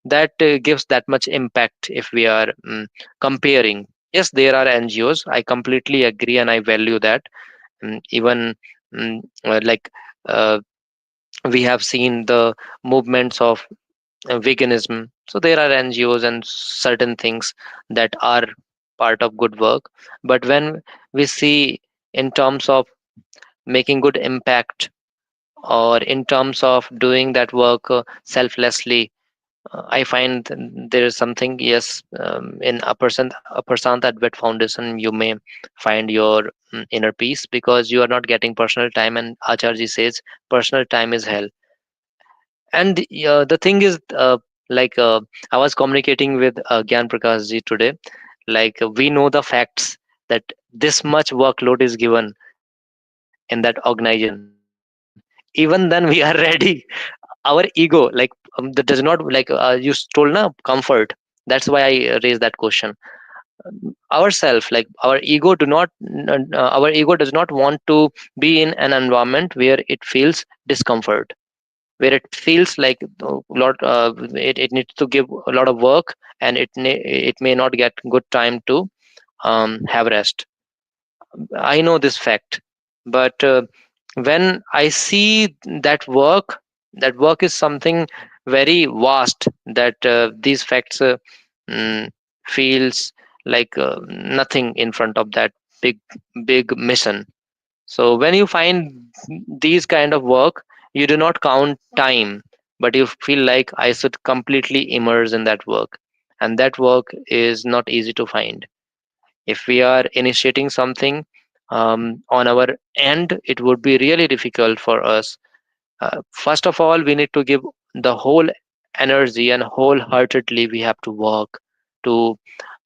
[SPEAKER 1] that gives that much impact if we are comparing. Yes, there are NGOs. I completely agree and I value that. Even like uh, we have seen the movements of veganism. So there are NGOs and certain things that are part of good work. But when we see in terms of making good impact, or in terms of doing that work selflessly, I find there is something. Yes, in a Prasant Advait Foundation, you may find your inner peace because you are not getting personal time. And Acharji says personal time is hell. And the thing is, like I was communicating with Gyan Prakash ji today. Like we know the facts that this much workload is given in that organization. Even then, we are ready. Our ego, like that does not, like you told na, comfort. That's why I raised that question. Ourself, like our ego does not want to be in an environment where it feels discomfort, where it feels like it needs to give a lot of work, and it may not get good time to have rest. I know this fact, but when I see that work is something very vast, that these facts mm, feels like nothing in front of that big big mission. So when you find these kind of work, you do not count time, but you feel like I should completely immerse in that work, and that work is not easy to find. If we are initiating something, on our end, it would be really difficult for us. First of all, we need to give the whole energy, and wholeheartedly we have to work to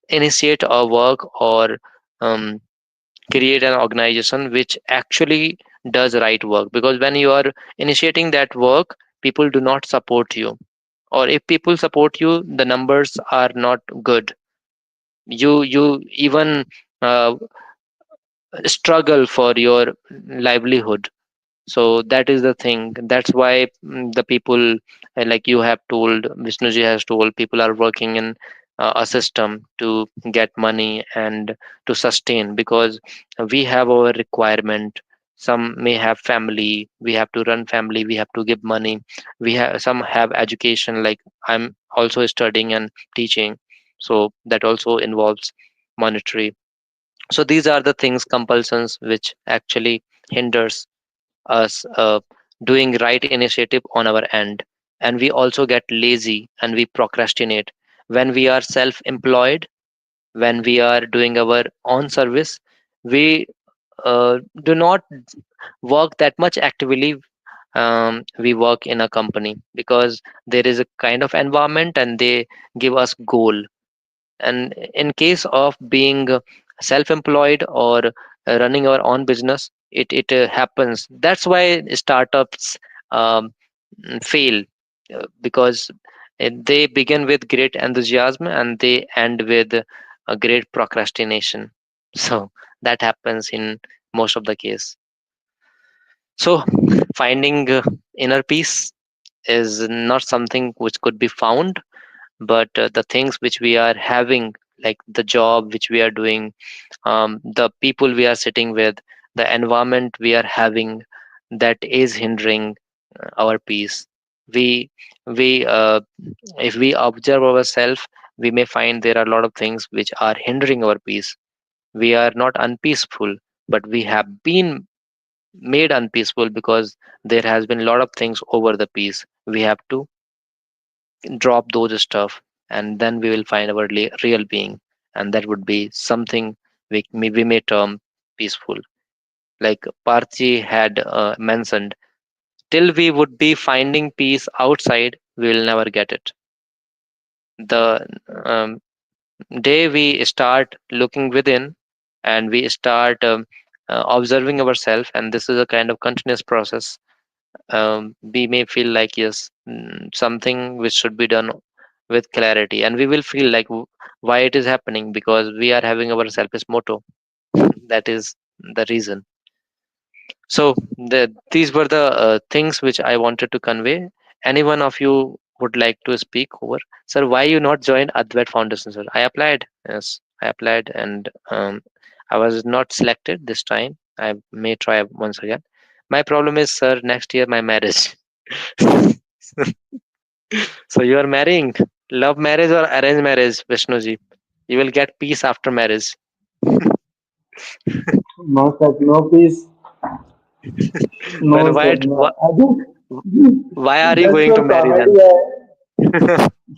[SPEAKER 1] initiate our work, or um, create an organization which actually does right work. Because when you are initiating that work, people do not support you, or if people support you, the numbers are not good. You even uh, struggle for your livelihood. So that is the thing. That's why the people, like you have told, Vishnuji has told, people are working in a system to get money and to sustain, because we have our requirement. Some may have family, we have to run family, we have to give money. We have some have education, like I'm also studying and teaching, so that also involves monetary. So these are the things, compulsions, which actually hinders us doing right initiative on our end. And we also get lazy and we procrastinate when we are self employed. When we are doing our own service, we do not work that much actively. We work in a company because there is a kind of environment and they give us goal. And in case of being self-employed or running our own business, it happens. That's why startups um, fail, because they begin with great enthusiasm and they end with a great procrastination. So that happens in most of the case. So finding inner peace is not something which could be found, but the things which we are having, like the job which we are doing, the people we are sitting with, the environment we are having, that is hindering our peace. We we if we observe ourselves, we may find there are a lot of things which are hindering our peace. We are not unpeaceful, but we have been made unpeaceful because there has been a lot of things over the peace. We have to drop those stuff, and then we will find our real being, and that would be something we may term peaceful. Like Parthi had mentioned, till we would be finding peace outside, we will never get it. The day we start looking within, and we start observing ourselves, and this is a kind of continuous process, we may feel like, yes, something which should be done with clarity, and we will feel like why it is happening, because we are having our selfish motto. That is the reason. So these were the things which I wanted to convey. Any one of you would like to speak over? Sir, why you not join Advait Foundation, sir? I applied. Yes, I applied, and I was not selected this time. I may try once again. My problem is, sir, next year my marriage. So you are marrying, love marriage or arranged marriage, Vishnuji? You will get peace after marriage.
[SPEAKER 5] No, sir, no peace.
[SPEAKER 1] But
[SPEAKER 5] No, sir, no. I
[SPEAKER 1] why are
[SPEAKER 5] just,
[SPEAKER 1] you
[SPEAKER 5] just
[SPEAKER 1] going to
[SPEAKER 5] for
[SPEAKER 1] marry
[SPEAKER 5] comedy,
[SPEAKER 1] then?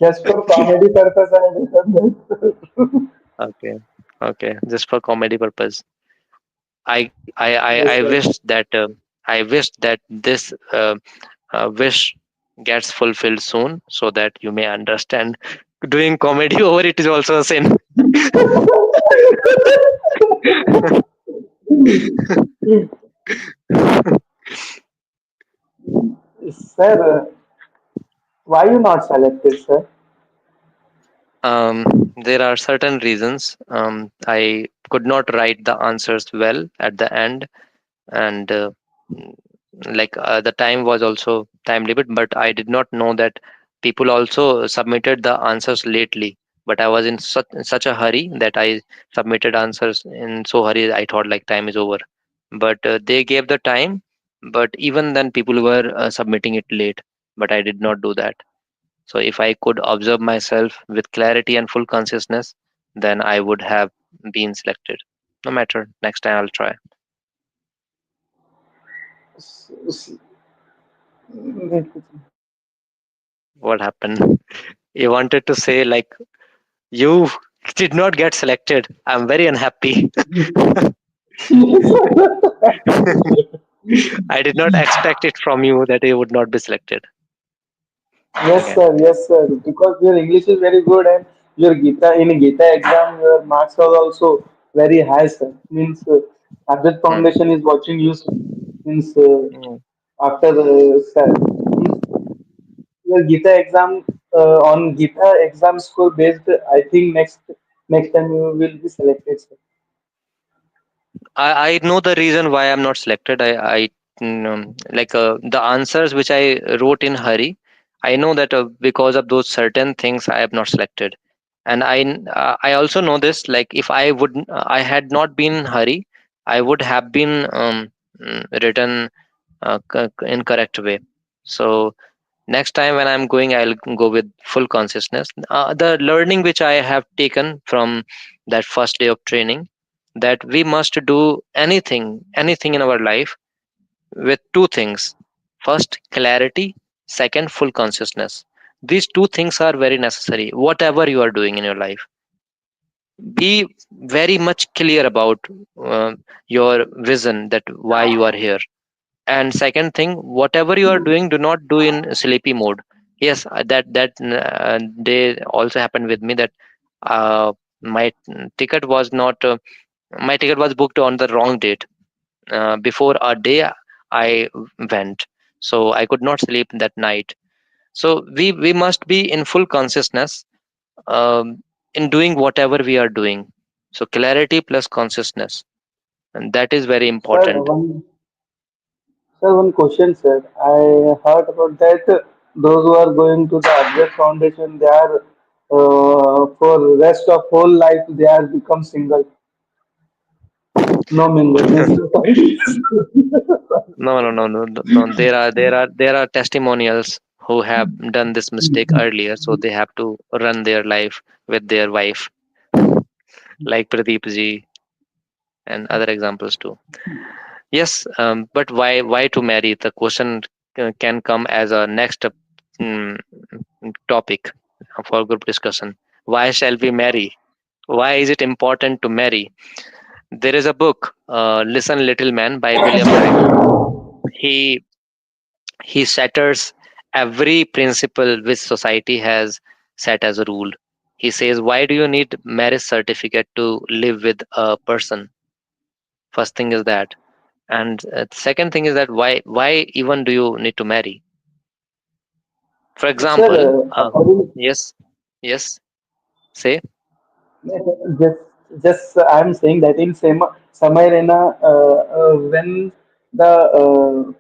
[SPEAKER 5] just for comedy purpose, I did that.
[SPEAKER 1] Okay, okay, just for comedy purpose. I
[SPEAKER 5] Yes,
[SPEAKER 1] wished
[SPEAKER 5] sir.
[SPEAKER 1] that I wished that this wish gets fulfilled soon, so that you may understand. Doing comedy over it is also a sin.
[SPEAKER 5] Sir, why you not selected, sir?
[SPEAKER 1] There are certain reasons. I could not write the answers well at the end, and mm, the time was also time limit, but I did not know that people also submitted the answers lately. But I was in such a hurry that I submitted answers in so hurry, I thought like time is over. But they gave the time, but even then people were submitting it late, but I did not do that. So if I could observe myself with clarity and full consciousness, then I would have been selected. No matter, next time I'll try.
[SPEAKER 5] S- s-
[SPEAKER 1] What happened? You wanted to say like you did not get selected. I'm very unhappy. I did not expect it from you that you would not be selected
[SPEAKER 5] Yes,
[SPEAKER 1] again.
[SPEAKER 5] sir. Yes, sir. Because your English is very good and your Gita in Gita exam, your marks are also very high, sir. Means Abjad
[SPEAKER 1] Hmm.
[SPEAKER 5] Foundation is watching you, sir. Means
[SPEAKER 1] Hmm.
[SPEAKER 5] after sir. Means your Gita exam on Gita exam score based. I think next time you will be selected, sir.
[SPEAKER 1] I know the reason why I'm not selected. Like the answers which I wrote in hurry. I know that because of those certain things I have not selected, and I also know this. Like if I had not been in hurry, I would have been written in correct way. So next time when I'm going, I'll go with full consciousness. The learning which I have taken from that first day of training, that we must do anything in our life with two things. First, clarity. Second, full consciousness. These two things are very necessary. Whatever you are doing in your life, be very much clear about uh, your vision, that why you are here. And second thing, whatever you are doing, do not do in sleepy mode. Yes, that day also happened with me, that uh, my ticket was not my ticket was booked on the wrong date. Before a day I went, so I could not sleep that night. So we must be in full consciousness in doing whatever we are doing. So clarity plus consciousness, and that is very
[SPEAKER 5] Sir,
[SPEAKER 1] important.
[SPEAKER 5] one question, sir. I heard about that. Those who are going to the Abjad Foundation, they are for rest of whole life they are become single. No mingle. Means
[SPEAKER 1] No. There are testimonials who have done this mistake earlier, so they have to run their life with their wife, like Pradeep ji and other examples too. Yes, but why to marry? The question can come as a next mm, topic for group discussion. Why shall we marry? Why is it important to marry? There is a book, Listen Little Man by William Reich. He he shatters every principle which society has set as a rule. He says, why do you need marriage certificate to live with a person? First thing is that, and second thing is that why even do you need to marry? For
[SPEAKER 5] sir,
[SPEAKER 1] example,
[SPEAKER 5] according
[SPEAKER 1] yes, yes, say.
[SPEAKER 5] just I'm saying that in Samarena, when the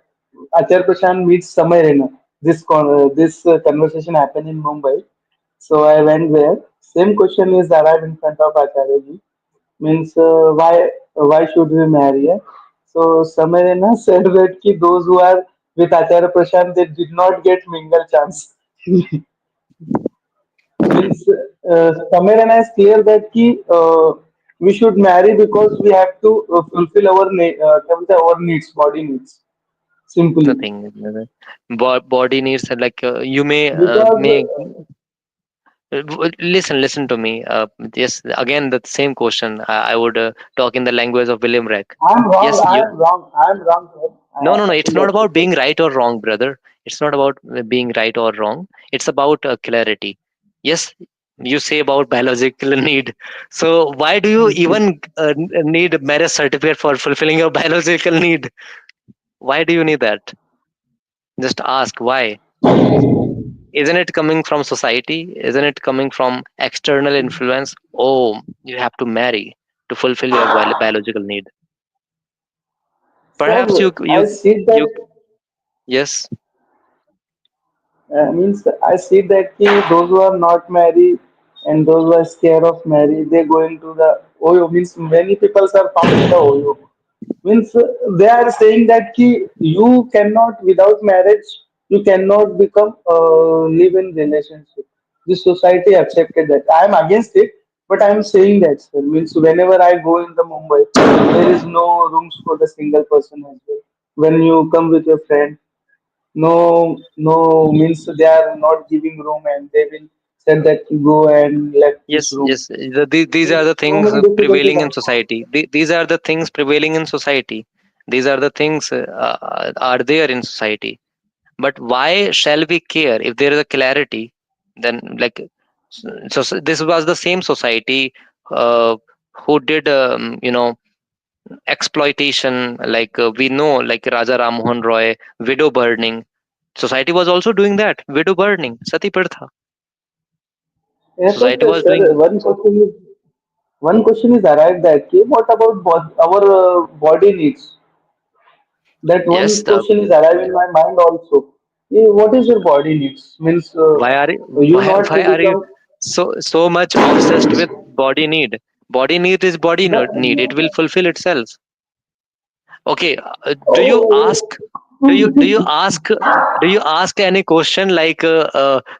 [SPEAKER 5] Achar Prashant meets Samarena, this conversation happened in Mumbai. So I went there. Same question is arrived in front of Acharya. Means why should we marry? Eh? So Samarena said that ki those who are with Acharya Prashant they did not get mingle chance. Means Samarena is clear that ki we should marry because we have to fulfill our क्या बोलते हैं, our needs, body needs. Simply
[SPEAKER 1] Nothing. Body needs like you may
[SPEAKER 5] because
[SPEAKER 1] listen to me. Yes, again the same question. I would talk in the language of William Reich.
[SPEAKER 5] I'm wrong.
[SPEAKER 1] Yes, you.
[SPEAKER 5] I'm wrong. Sir.
[SPEAKER 1] No.
[SPEAKER 5] I
[SPEAKER 1] It's
[SPEAKER 5] fully
[SPEAKER 1] not about
[SPEAKER 5] accept that.
[SPEAKER 1] being right or wrong, brother. It's not about being right or wrong. It's about clarity. Yes, you say about biological need. So why do you even need marriage certificate for fulfilling your biological need? Why do you need that? Just ask why. Isn't it coming from society? Isn't it coming from external influence? Oh, you have to marry to fulfill your biological need. Perhaps
[SPEAKER 5] Sir, I see
[SPEAKER 1] you
[SPEAKER 5] that
[SPEAKER 1] yes.
[SPEAKER 5] means I see that ki those who are not married and those who are scared of marriage, they go into the Oyo. Means many people are found in the Oyo. Means they are saying that ki you cannot without marriage, you cannot become live in relationship. This society accepted that. I am against it, but I am saying that, sir. Means whenever I go in the Mumbai, there is no rooms for the single person as well. When you come with your friend, no means they are not giving room and they will said that you go and left this
[SPEAKER 1] Yes,
[SPEAKER 5] room.
[SPEAKER 1] yes. These are
[SPEAKER 5] Means
[SPEAKER 1] the
[SPEAKER 5] so
[SPEAKER 1] things
[SPEAKER 5] many difficulties
[SPEAKER 1] prevailing in
[SPEAKER 5] are
[SPEAKER 1] society. These are the things prevailing in society. These are the things are there in society. But why shall we care if there is a clarity? Then, like, so this was the same society uh, who did, exploitation. Like we know, like Raja Ram Mohan Roy, widow burning. Society was also doing that, widow burning, sati pratha.
[SPEAKER 5] yes, but
[SPEAKER 1] Society was
[SPEAKER 5] sir,
[SPEAKER 1] doing.
[SPEAKER 5] one question is arrived that what about our body needs? That
[SPEAKER 1] Yes,
[SPEAKER 5] one question is arrived in my mind also. What is your body needs? Means you not
[SPEAKER 1] why are you
[SPEAKER 5] become
[SPEAKER 1] so much obsessed with body need? Body need is body need. It will
[SPEAKER 5] the
[SPEAKER 1] fulfill itself. Okay,
[SPEAKER 5] oh.
[SPEAKER 1] do you ask any question like,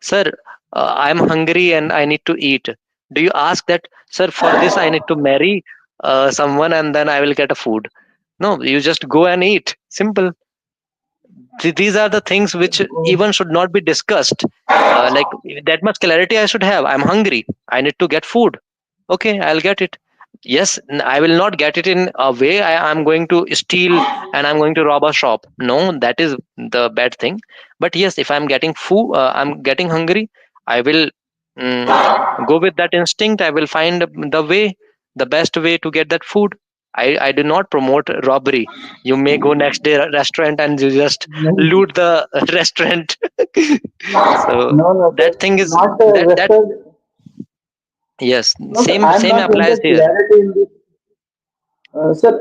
[SPEAKER 1] sir, I'm hungry and I need to eat? Do you ask that, sir, for this I need to marry someone and then I will get a food? No, you just go and eat. Simple. These are the things which even should not be discussed. Like, that much clarity I should have. I'm hungry. I need to get food. Okay, I'll get it. Yes, I will not get it in a way I'm going to steal and I'm going to rob a shop. No, that is the bad thing. But yes, if I'm getting food, I'm getting hungry. I will mm, go with that instinct. I will find the way, the best way to get that food. I do not promote robbery. You may go next day restaurant and you just loot the restaurant. So
[SPEAKER 5] No, no, sir.
[SPEAKER 1] that thing is
[SPEAKER 5] Not
[SPEAKER 1] that
[SPEAKER 5] refer.
[SPEAKER 1] yes,
[SPEAKER 5] No, sir. I am
[SPEAKER 1] same
[SPEAKER 5] not get
[SPEAKER 1] applies
[SPEAKER 5] the
[SPEAKER 1] here.
[SPEAKER 5] clarity in this. Sir,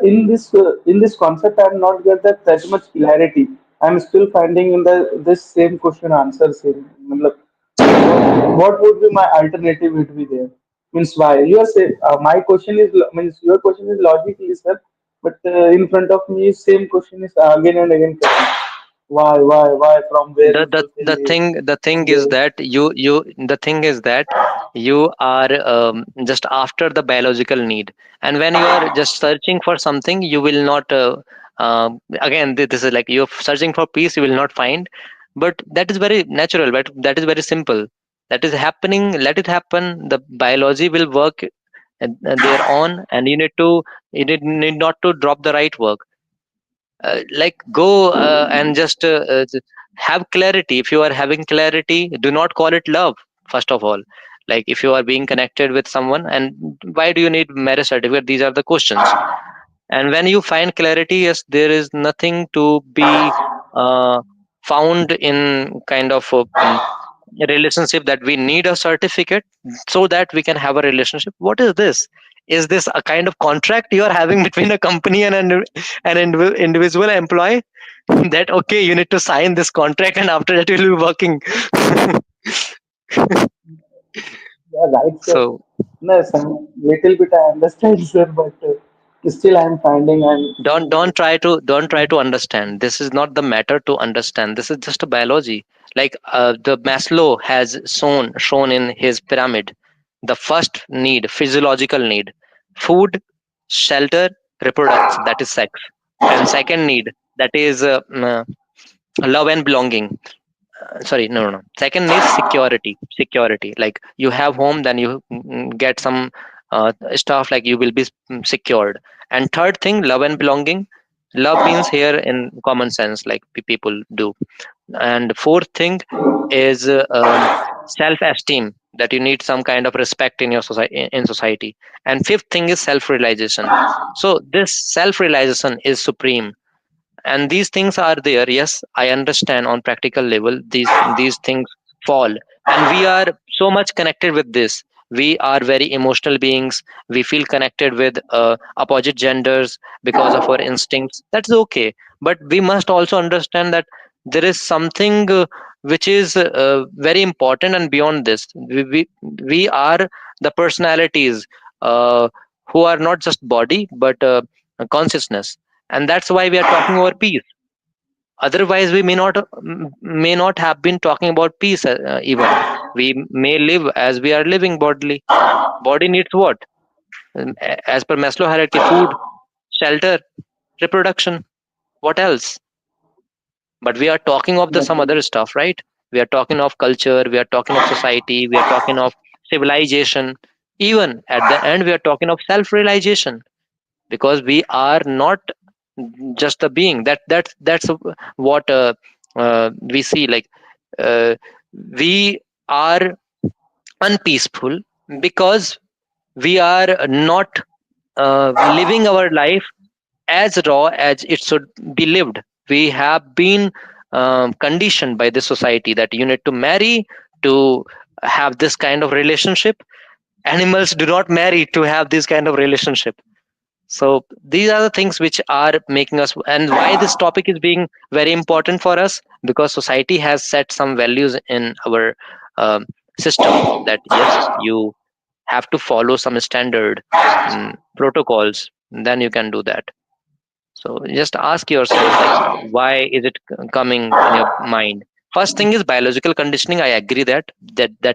[SPEAKER 5] in this concept, I am not get that much clarity. I am still finding in the this same question answers in. matlab, what would be my alternative would be there? Means why? You are say my question is means your question is logically, sir, but in front of me, same question is again and again coming. Why? From where you fulfill it?
[SPEAKER 1] The thing
[SPEAKER 5] From
[SPEAKER 1] is
[SPEAKER 5] where?
[SPEAKER 1] that the thing is that you are just after the biological need, and when you are just searching for something, you will not again, this is like you're searching for peace, you will not find. But that is very natural, but that is very simple. That is happening, let it happen. The biology will work there on, and you need not to drop the right work. Like, go and just have clarity. If you are having clarity, do not call it love. First of all, like, if you are being connected with someone, and why do you need marriage certificate? These are the questions. And when you find clarity, yes, there is nothing to be uh, found in kind of relationship that we need a certificate so that we can have a relationship. What is this? Is this a kind of contract you are having between a company and an individual employee? That, okay, you need to sign this contract and after that you'll be working.
[SPEAKER 5] Yeah, right, sir.
[SPEAKER 1] So
[SPEAKER 5] No, some little bit I understand, sir, but still I am finding and
[SPEAKER 1] don't try to understand. This is not the matter to understand. This is just a biology. Like, the Maslow has shown in his pyramid. The first need, physiological need, food, shelter, reproduction, that is sex. And second need, that is love and belonging. Sorry, no. Second is security. Like, you have home, then you get some stuff, like you will be secured. And third thing, love and belonging. Love means here in common sense, like people do. And fourth thing is self esteem, that you need some kind of respect in your society, in society. And fifth thing is self realization. So this self realization is supreme, and these things are there. Yes, I understand on practical level these things fall, and we are so much connected with this. We are very emotional beings. We feel connected with opposite genders because of our instincts. That's okay. But we must also understand that there is something which is very important and beyond this. We are the personalities who are not just body but consciousness, and that's why we are talking over peace. Otherwise we may not have been talking about peace. Even we may live as we are living bodily. Body needs what? As per Maslow hierarchy: food, shelter, reproduction. What else? But we are talking of the some other stuff, right? We are talking of culture, we are talking of society, we are talking of civilization. Even at the end, we are talking of self realization, because we are not just a being. That's what we see. Like uh, we are unpeaceful because we are not living our life as raw as it should be lived. We have been conditioned by the society that you need to marry to have this kind of relationship. Animals do not marry to have this kind of relationship. So these are the things which are making us, and why this topic is being very important for us, because society has set some values in our um, system that yes, you have to follow some standard protocols, then you can do that. So just ask yourself, like, why is it coming in your mind? First thing is biological conditioning. I agree that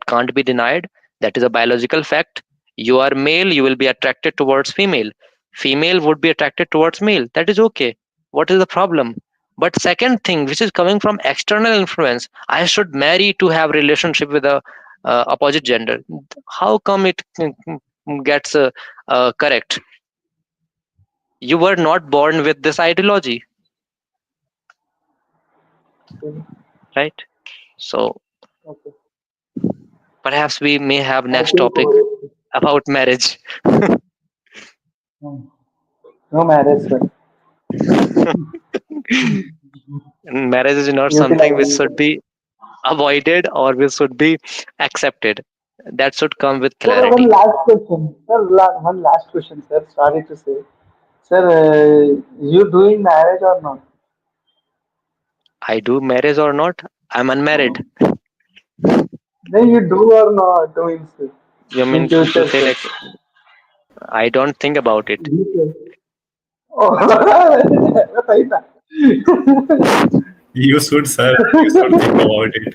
[SPEAKER 1] can't be denied. That is a biological fact. You are male, you will be attracted towards female. Female would be attracted towards male. That is okay. What is the problem? But second thing, which is coming from external influence, I should marry to have relationship with a opposite gender. How come it gets correct? You were not born with this ideology,
[SPEAKER 5] Okay.
[SPEAKER 1] right? So
[SPEAKER 5] Okay.
[SPEAKER 1] perhaps we may have
[SPEAKER 5] I
[SPEAKER 1] next
[SPEAKER 5] think
[SPEAKER 1] topic about marriage.
[SPEAKER 5] no, no marriage, sir.
[SPEAKER 1] And marriage is not something which
[SPEAKER 5] Utilizing.
[SPEAKER 1] should be avoided or which should be accepted. That should come with
[SPEAKER 5] Sir, one
[SPEAKER 1] clarity.
[SPEAKER 5] last question. Sir, one last question, sir. Sorry to say. Sir, you doing marriage or not?
[SPEAKER 1] I do marriage or not, I'm unmarried.
[SPEAKER 5] Then you do or not doing, sir?
[SPEAKER 1] You
[SPEAKER 5] In
[SPEAKER 1] mean to
[SPEAKER 5] future,
[SPEAKER 1] say,
[SPEAKER 5] sir.
[SPEAKER 1] like, I don't think about it.
[SPEAKER 5] You, sir. Oh, बताइए ना.
[SPEAKER 6] You should, sir. You should think about it.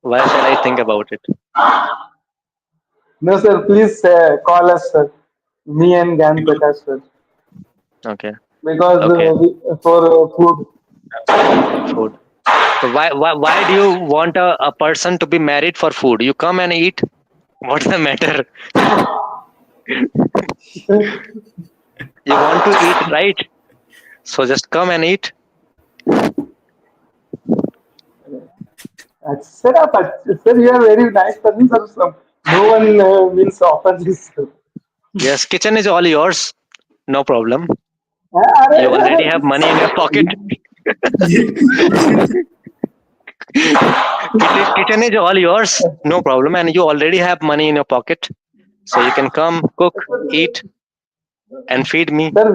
[SPEAKER 1] Why shall I think about it?
[SPEAKER 5] No, sir. Please call us, sir. Me and Gan
[SPEAKER 6] Because
[SPEAKER 5] Prakash, sir.
[SPEAKER 1] Okay.
[SPEAKER 5] Because
[SPEAKER 1] Okay.
[SPEAKER 5] for food.
[SPEAKER 1] Food. So why do you want a person to be married for food? You come and eat. What's the matter? You want to eat, right? So just come and eat.
[SPEAKER 5] Sir, sir, you are very nice person, sir. No one means often this. Sir.
[SPEAKER 1] Yes, kitchen is all yours. No problem.
[SPEAKER 5] अरे,
[SPEAKER 1] You already have money in your pocket. Kitchen is all yours. No problem. And you already have money in your pocket. So you can come, cook, eat, and feed me.
[SPEAKER 5] sir,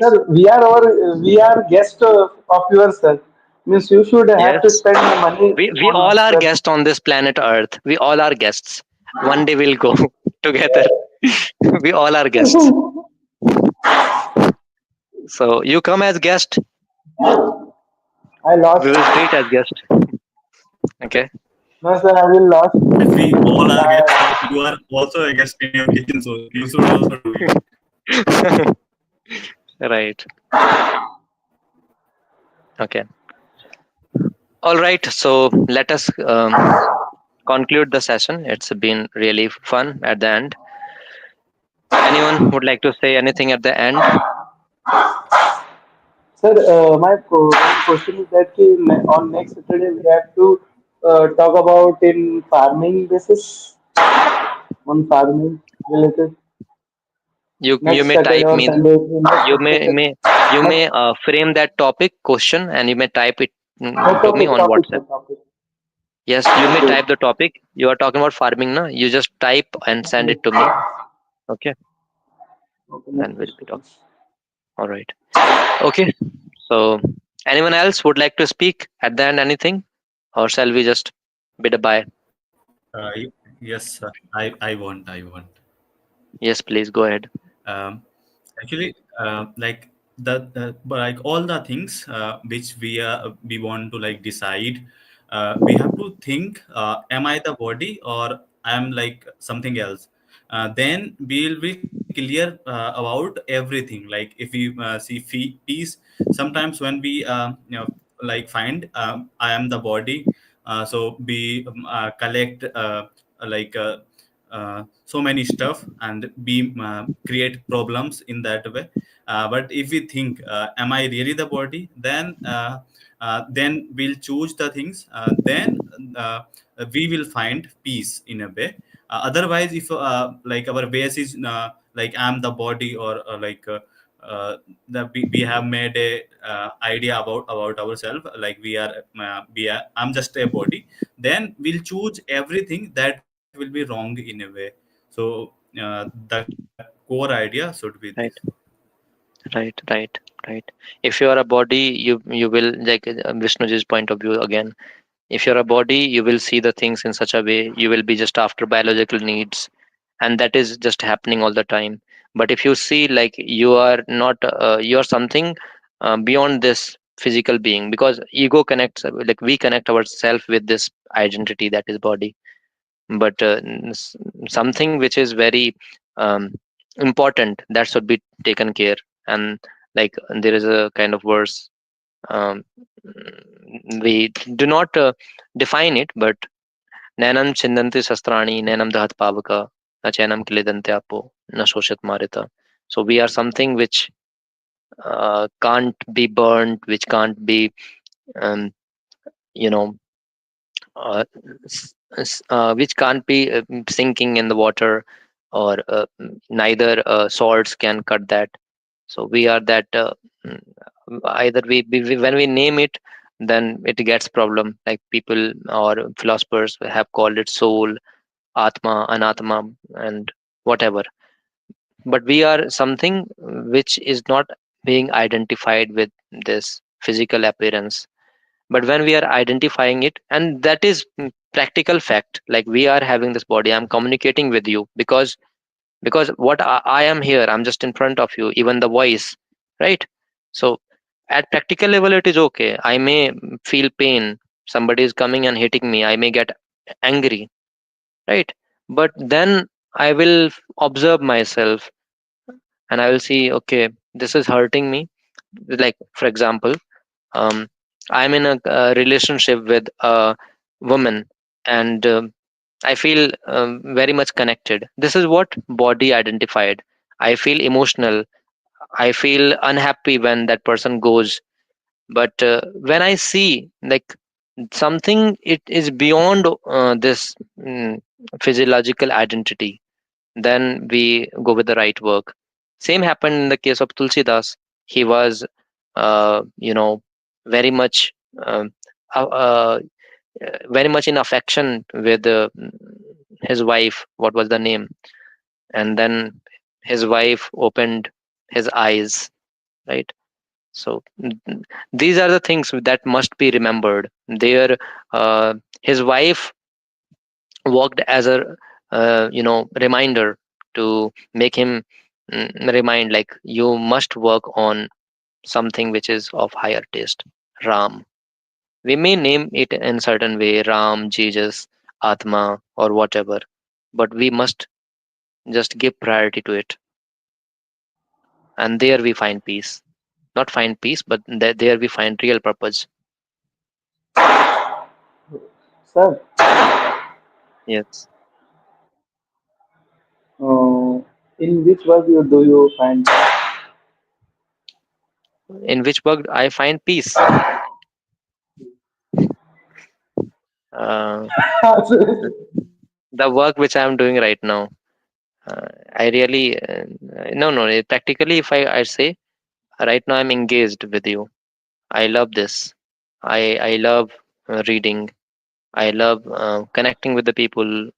[SPEAKER 5] sir, we are guest of yours, sir. Means you should have to
[SPEAKER 1] Yes.
[SPEAKER 5] spend the money
[SPEAKER 1] We
[SPEAKER 5] on
[SPEAKER 1] all
[SPEAKER 5] us,
[SPEAKER 1] are
[SPEAKER 5] sir.
[SPEAKER 1] guests on this planet Earth. We all are guests. One day we'll go together. We all are guests. So you come as guest.
[SPEAKER 5] I
[SPEAKER 1] We
[SPEAKER 5] lost.
[SPEAKER 1] will treat as guest. Okay.
[SPEAKER 5] No, sir, I will lost.
[SPEAKER 6] if we all are guests,
[SPEAKER 5] Uh,
[SPEAKER 6] then you are also a guest in your kitchen, so you should also do it.
[SPEAKER 1] Right. Okay. All right. So let us conclude the session. It's been really fun at the end. Anyone would like to say anything at the end?
[SPEAKER 5] sir, one question is that on next Saturday we have to talk about in farming basis on farming related
[SPEAKER 1] You
[SPEAKER 5] next
[SPEAKER 1] may
[SPEAKER 5] Saturday
[SPEAKER 1] type
[SPEAKER 5] or
[SPEAKER 1] me.
[SPEAKER 5] Sunday. Next
[SPEAKER 1] You
[SPEAKER 5] Saturday.
[SPEAKER 1] may
[SPEAKER 5] Next
[SPEAKER 1] frame that topic question, and you may type it to me
[SPEAKER 5] topic,
[SPEAKER 1] on
[SPEAKER 5] topic,
[SPEAKER 1] WhatsApp.
[SPEAKER 5] sir, topic.
[SPEAKER 1] Yes, you may
[SPEAKER 5] Yes.
[SPEAKER 1] type the topic. You are talking about farming, no? You just type and send
[SPEAKER 5] Yes.
[SPEAKER 1] it to me. Okay,
[SPEAKER 5] Okay,
[SPEAKER 1] then
[SPEAKER 5] next
[SPEAKER 1] we'll be
[SPEAKER 5] question.
[SPEAKER 1] talking. All right. Okay. So, anyone else would like to speak at the end? Anything, or shall we just bid a bye?
[SPEAKER 6] Yes, sir. I want.
[SPEAKER 1] Yes, please go ahead.
[SPEAKER 6] Um, Actually, like but like all the things which we want to like decide, we have to think: am I the body or I am like something else? then we'll be clear about everything. Like if we see peace, sometimes when we like find I am the body, so we collect like so many stuff and we create problems in that way. But if we think am I really the body, then we'll choose the things, then uh, we will find peace in a way. Otherwise, if like our base is like I'm the body, or uh, we have made a idea about ourselves, like we are I'm just a body, then we'll choose everything that will be wrong in a way. So the core idea should be this.
[SPEAKER 1] Right, right, right, right. If you are a body, you will, like Vishnuji's point of view again. If you're a body, you will see the things in such a way. You will be just after biological needs, and that is just happening all the time. But if you see, like you are not, you are something beyond this physical being, because ego connects, like we connect ourselves with this identity that is body. But something which is very um, important, that should be taken care. And like there is a kind of verse, um, we do not define it, but नैनं छिन्दन्ति शस्त्राणि नैनं दहत पावक न चैनं क्लेदन्ते आपो न शोषित marita. So we are something which can't be burnt, which can't be um, you know uh, which can't be sinking in the water, or neither swords can cut that. So we are that mm, either when we name it, then it gets problem, like people or philosophers have called it soul, atma, anatma, and whatever. But we are something which is not being identified with this physical appearance. But when we are identifying it, and that is practical fact, like we are having this body, I'm communicating with you because what I am here, I'm just in front of you, even the voice, right? So at practical level it is okay. I may feel pain, somebody is coming and hitting me, I may get angry, right? But then I will observe myself, and I will see, okay, this is hurting me. Like for example, um, I'm in a relationship with a woman, and I feel very much connected. This is what body identified. I feel emotional, I feel unhappy when that person goes. But when I see like something, it is beyond this physiological identity, then we go with the right work. Same happened in the case of Tulsidas. He was you know very much um, uh, uh, very much in affection with his wife. What was the name? And then his wife opened his eyes, right? So these are the things that must be remembered there. His wife worked as a reminder to make him remind, like you must work on something which is of higher taste. Ram, we may name it in certain way, Ram, Jesus, Atma, or whatever, but we must just give priority to it, and there we find peace. Not find peace, but there we find real purpose.
[SPEAKER 5] Sir,
[SPEAKER 1] Yes.
[SPEAKER 5] in which work do you find?
[SPEAKER 1] In which work I find peace? uh, the work which I am doing right now. I really no, no, practically if I say, right now I'm engaged with you. I love this. I love reading. I love connecting with the people,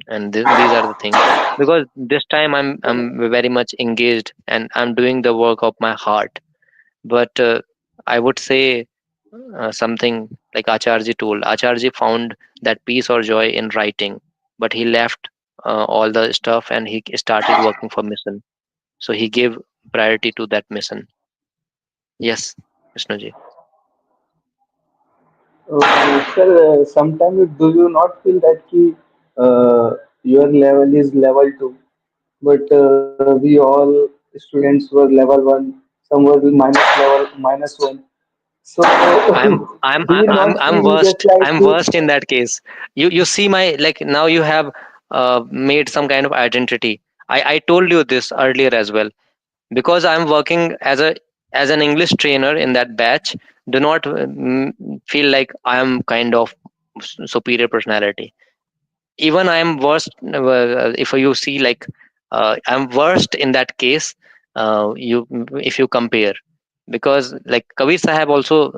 [SPEAKER 1] and these are the things, because this time I'm very much engaged and I'm doing the work of my heart. But I would say something like Acharji told. Acharji found that peace or joy in writing, but he left all the stuff and he started working for mission. So he gave priority to that mission. Yes, Vishnuji.
[SPEAKER 5] Sir, sometimes do you not feel that your level is level 2? but we all students were level one, some were minus one. So do you not
[SPEAKER 1] I'm
[SPEAKER 5] feel just
[SPEAKER 1] worst.
[SPEAKER 5] like
[SPEAKER 1] I'm worst in that case. You see my, like, now you have made some kind of identity. I told you this earlier as well, because I'm working as an English trainer in that batch. Do not feel like I am kind of superior personality. Even I am worst. If you see, like, I'm worst in that case. You If you compare, because like Kabir Sahab also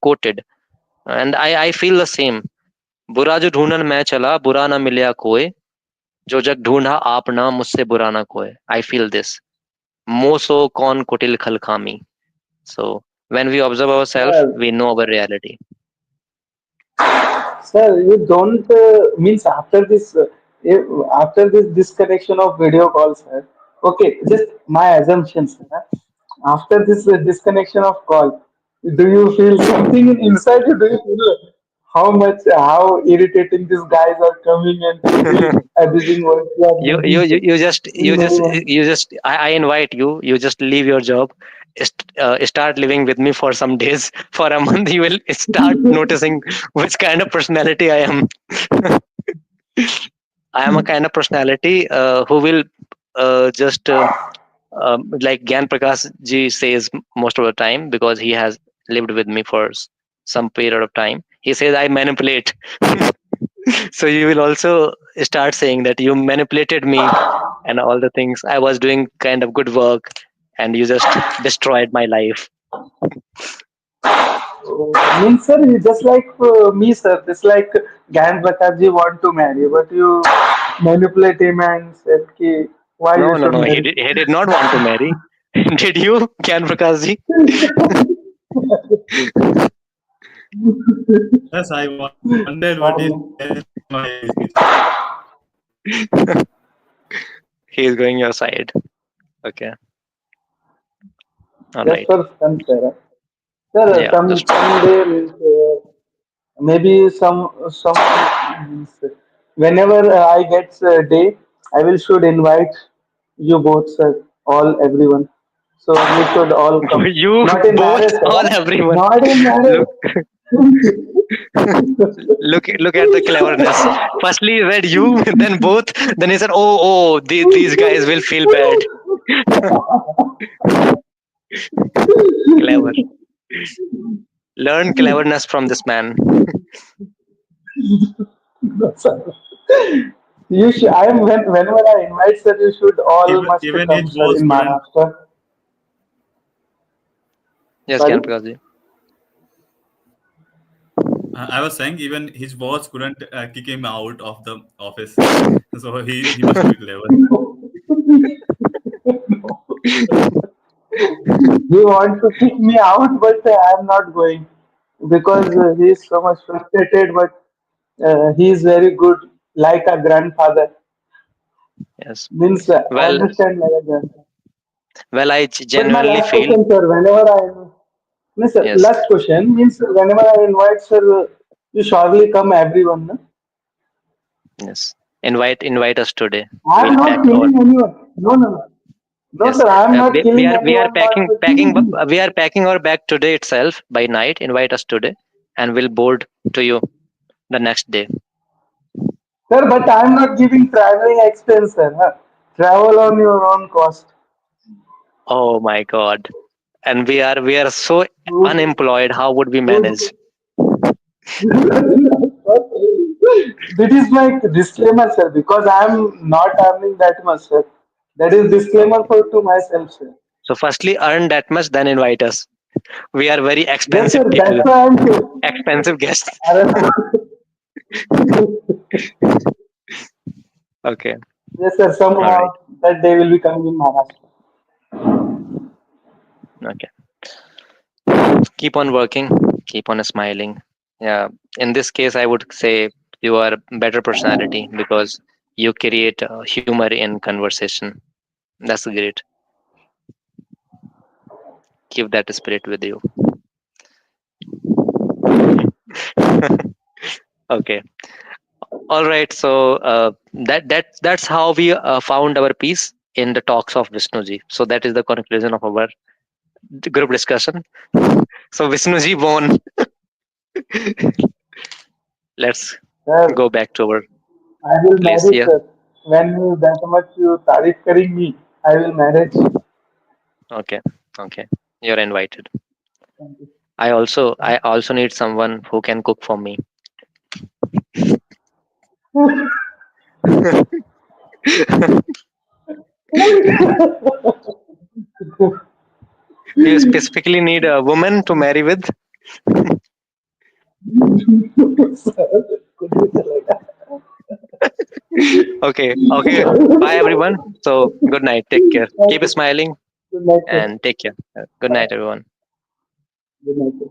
[SPEAKER 1] quoted, and I feel the same. बुरा जो ढूंढन मैं चला बुरा ना मिलया कोई जो जग ढूंढा आप ना मुझसे बुरा ना कोई. I feel this. मोसो कौन कुटिल खल खामी. So when we observe ourselves,
[SPEAKER 5] sir,
[SPEAKER 1] we know our reality.
[SPEAKER 5] sir, you don't means after this disconnection of video calls, sir. Okay, just my assumption, sir. After this disconnection of call, do you feel something inside you? Do you feel how irritating these guys are coming and people abusing what you are doing, sir?
[SPEAKER 1] You
[SPEAKER 5] In very
[SPEAKER 1] just
[SPEAKER 5] one.
[SPEAKER 1] you just I invite you. You just leave your job, start living with me for some days. For a month, you will start noticing which kind of personality I am. I am a kind of personality who will just like Gyan Prakash ji says most of the time, because he has lived with me for some period of time. He says I manipulate. So you will also start saying that you manipulated me and all the things. I was doing kind of good work, and you just destroyed my life.
[SPEAKER 5] Means, sir, you just like me, sir. Just like Gyan Prakash want to marry, but you manipulate him and said, ki, why
[SPEAKER 1] No,
[SPEAKER 5] you
[SPEAKER 1] no,
[SPEAKER 5] should
[SPEAKER 1] no.
[SPEAKER 5] marry?
[SPEAKER 1] He did not want to marry. Did you, Gyan Prakash ji?
[SPEAKER 6] Yes, I wondered what is there in my signature.
[SPEAKER 1] He is going your side. Okay. All
[SPEAKER 5] Just
[SPEAKER 1] right.
[SPEAKER 5] for fun, sir. Sir,
[SPEAKER 1] Yeah, just for fun.
[SPEAKER 5] someday means, maybe some means, whenever I get a day, I will should invite you both, sir, all everyone. So you should all come.
[SPEAKER 1] You
[SPEAKER 5] Not in
[SPEAKER 1] both,
[SPEAKER 5] marriage, sir.
[SPEAKER 1] all
[SPEAKER 5] Huh?
[SPEAKER 1] everyone.
[SPEAKER 5] Not in
[SPEAKER 1] Look,
[SPEAKER 5] marriage.
[SPEAKER 1] look at the cleverness. Firstly, he read you, then both. Then he said, "Oh, these guys will feel bad." Clever. Learn cleverness from this man.
[SPEAKER 5] No, sir. You should. I am whenever I invite, sir, you should all must
[SPEAKER 6] Even
[SPEAKER 5] come,
[SPEAKER 6] his
[SPEAKER 5] sir,
[SPEAKER 6] boss
[SPEAKER 5] in
[SPEAKER 6] couldn't.
[SPEAKER 5] Maharashtra.
[SPEAKER 1] Yes,
[SPEAKER 5] Sorry.
[SPEAKER 1] Gyan Prakash ji.
[SPEAKER 6] I was saying even his boss couldn't kick him out of the office, so he must be clever.
[SPEAKER 5] He want to kick me out, but I am not going because he is so much frustrated. But he is very good, like a grandfather.
[SPEAKER 1] Yes.
[SPEAKER 5] Means
[SPEAKER 1] Well,
[SPEAKER 5] understand like a grandfather.
[SPEAKER 1] I
[SPEAKER 5] But my
[SPEAKER 1] genuinely
[SPEAKER 5] last
[SPEAKER 1] feel.
[SPEAKER 5] question, sir, whenever I means
[SPEAKER 1] Yes,
[SPEAKER 5] last question means whenever I invite, sir, you surely come, everyone. No?
[SPEAKER 1] yes. Invite us today.
[SPEAKER 5] I
[SPEAKER 1] We'll
[SPEAKER 5] am
[SPEAKER 1] pack
[SPEAKER 5] not
[SPEAKER 1] our.
[SPEAKER 5] killing anyone. No, no, no. No,
[SPEAKER 1] Yes,
[SPEAKER 5] sir, I am not killing
[SPEAKER 1] we are
[SPEAKER 5] anyone. Not
[SPEAKER 1] packing
[SPEAKER 5] killing.
[SPEAKER 1] we are packing our bag today itself by night. Invite us today, and we'll board to you the next day.
[SPEAKER 5] Sir, but I am not giving traveling expense, sir. Huh? Travel on your own cost.
[SPEAKER 1] Oh my God! And we are so
[SPEAKER 5] Who,
[SPEAKER 1] unemployed. How would we manage?
[SPEAKER 5] who, that is my disclaimer, sir, because I am not earning that much, sir. That is disclaimer
[SPEAKER 1] Okay.
[SPEAKER 5] for to myself, sir.
[SPEAKER 1] So firstly, earn that much, then invite us. We are very
[SPEAKER 5] Yes,
[SPEAKER 1] expensive
[SPEAKER 5] sir.
[SPEAKER 1] people,
[SPEAKER 5] That's why I am saying.
[SPEAKER 1] expensive guests. Okay.
[SPEAKER 5] Yes, sir.
[SPEAKER 1] All right.
[SPEAKER 5] Somehow that day will be coming in Maharashtra.
[SPEAKER 1] Okay. Keep on working. Keep on smiling. Yeah. In this case, I would say you are a better personality because you create humor in conversation. That's great. Keep that spirit with you. Okay. All right. So that's how we found our peace in the talks of Vishnuji. So that is the conclusion of our group discussion. So Vishnuji won. Let's
[SPEAKER 5] Sir,
[SPEAKER 1] go back to our
[SPEAKER 5] I will
[SPEAKER 1] place
[SPEAKER 5] marry,
[SPEAKER 1] here.
[SPEAKER 5] sir. When you that much you tarif karing me, I will marriage.
[SPEAKER 1] Okay. Okay. You're invited.
[SPEAKER 5] Thank you.
[SPEAKER 1] I also need someone who can cook for me. Do you specifically need a woman to marry with?
[SPEAKER 5] Sir, could you tell like that?
[SPEAKER 1] Okay. Okay. Bye everyone. So good night. Take care.
[SPEAKER 5] Thank
[SPEAKER 1] Keep
[SPEAKER 5] you.
[SPEAKER 1] smiling
[SPEAKER 5] Good night, sir.
[SPEAKER 1] and take care. Good night everyone.
[SPEAKER 5] Good night, sir.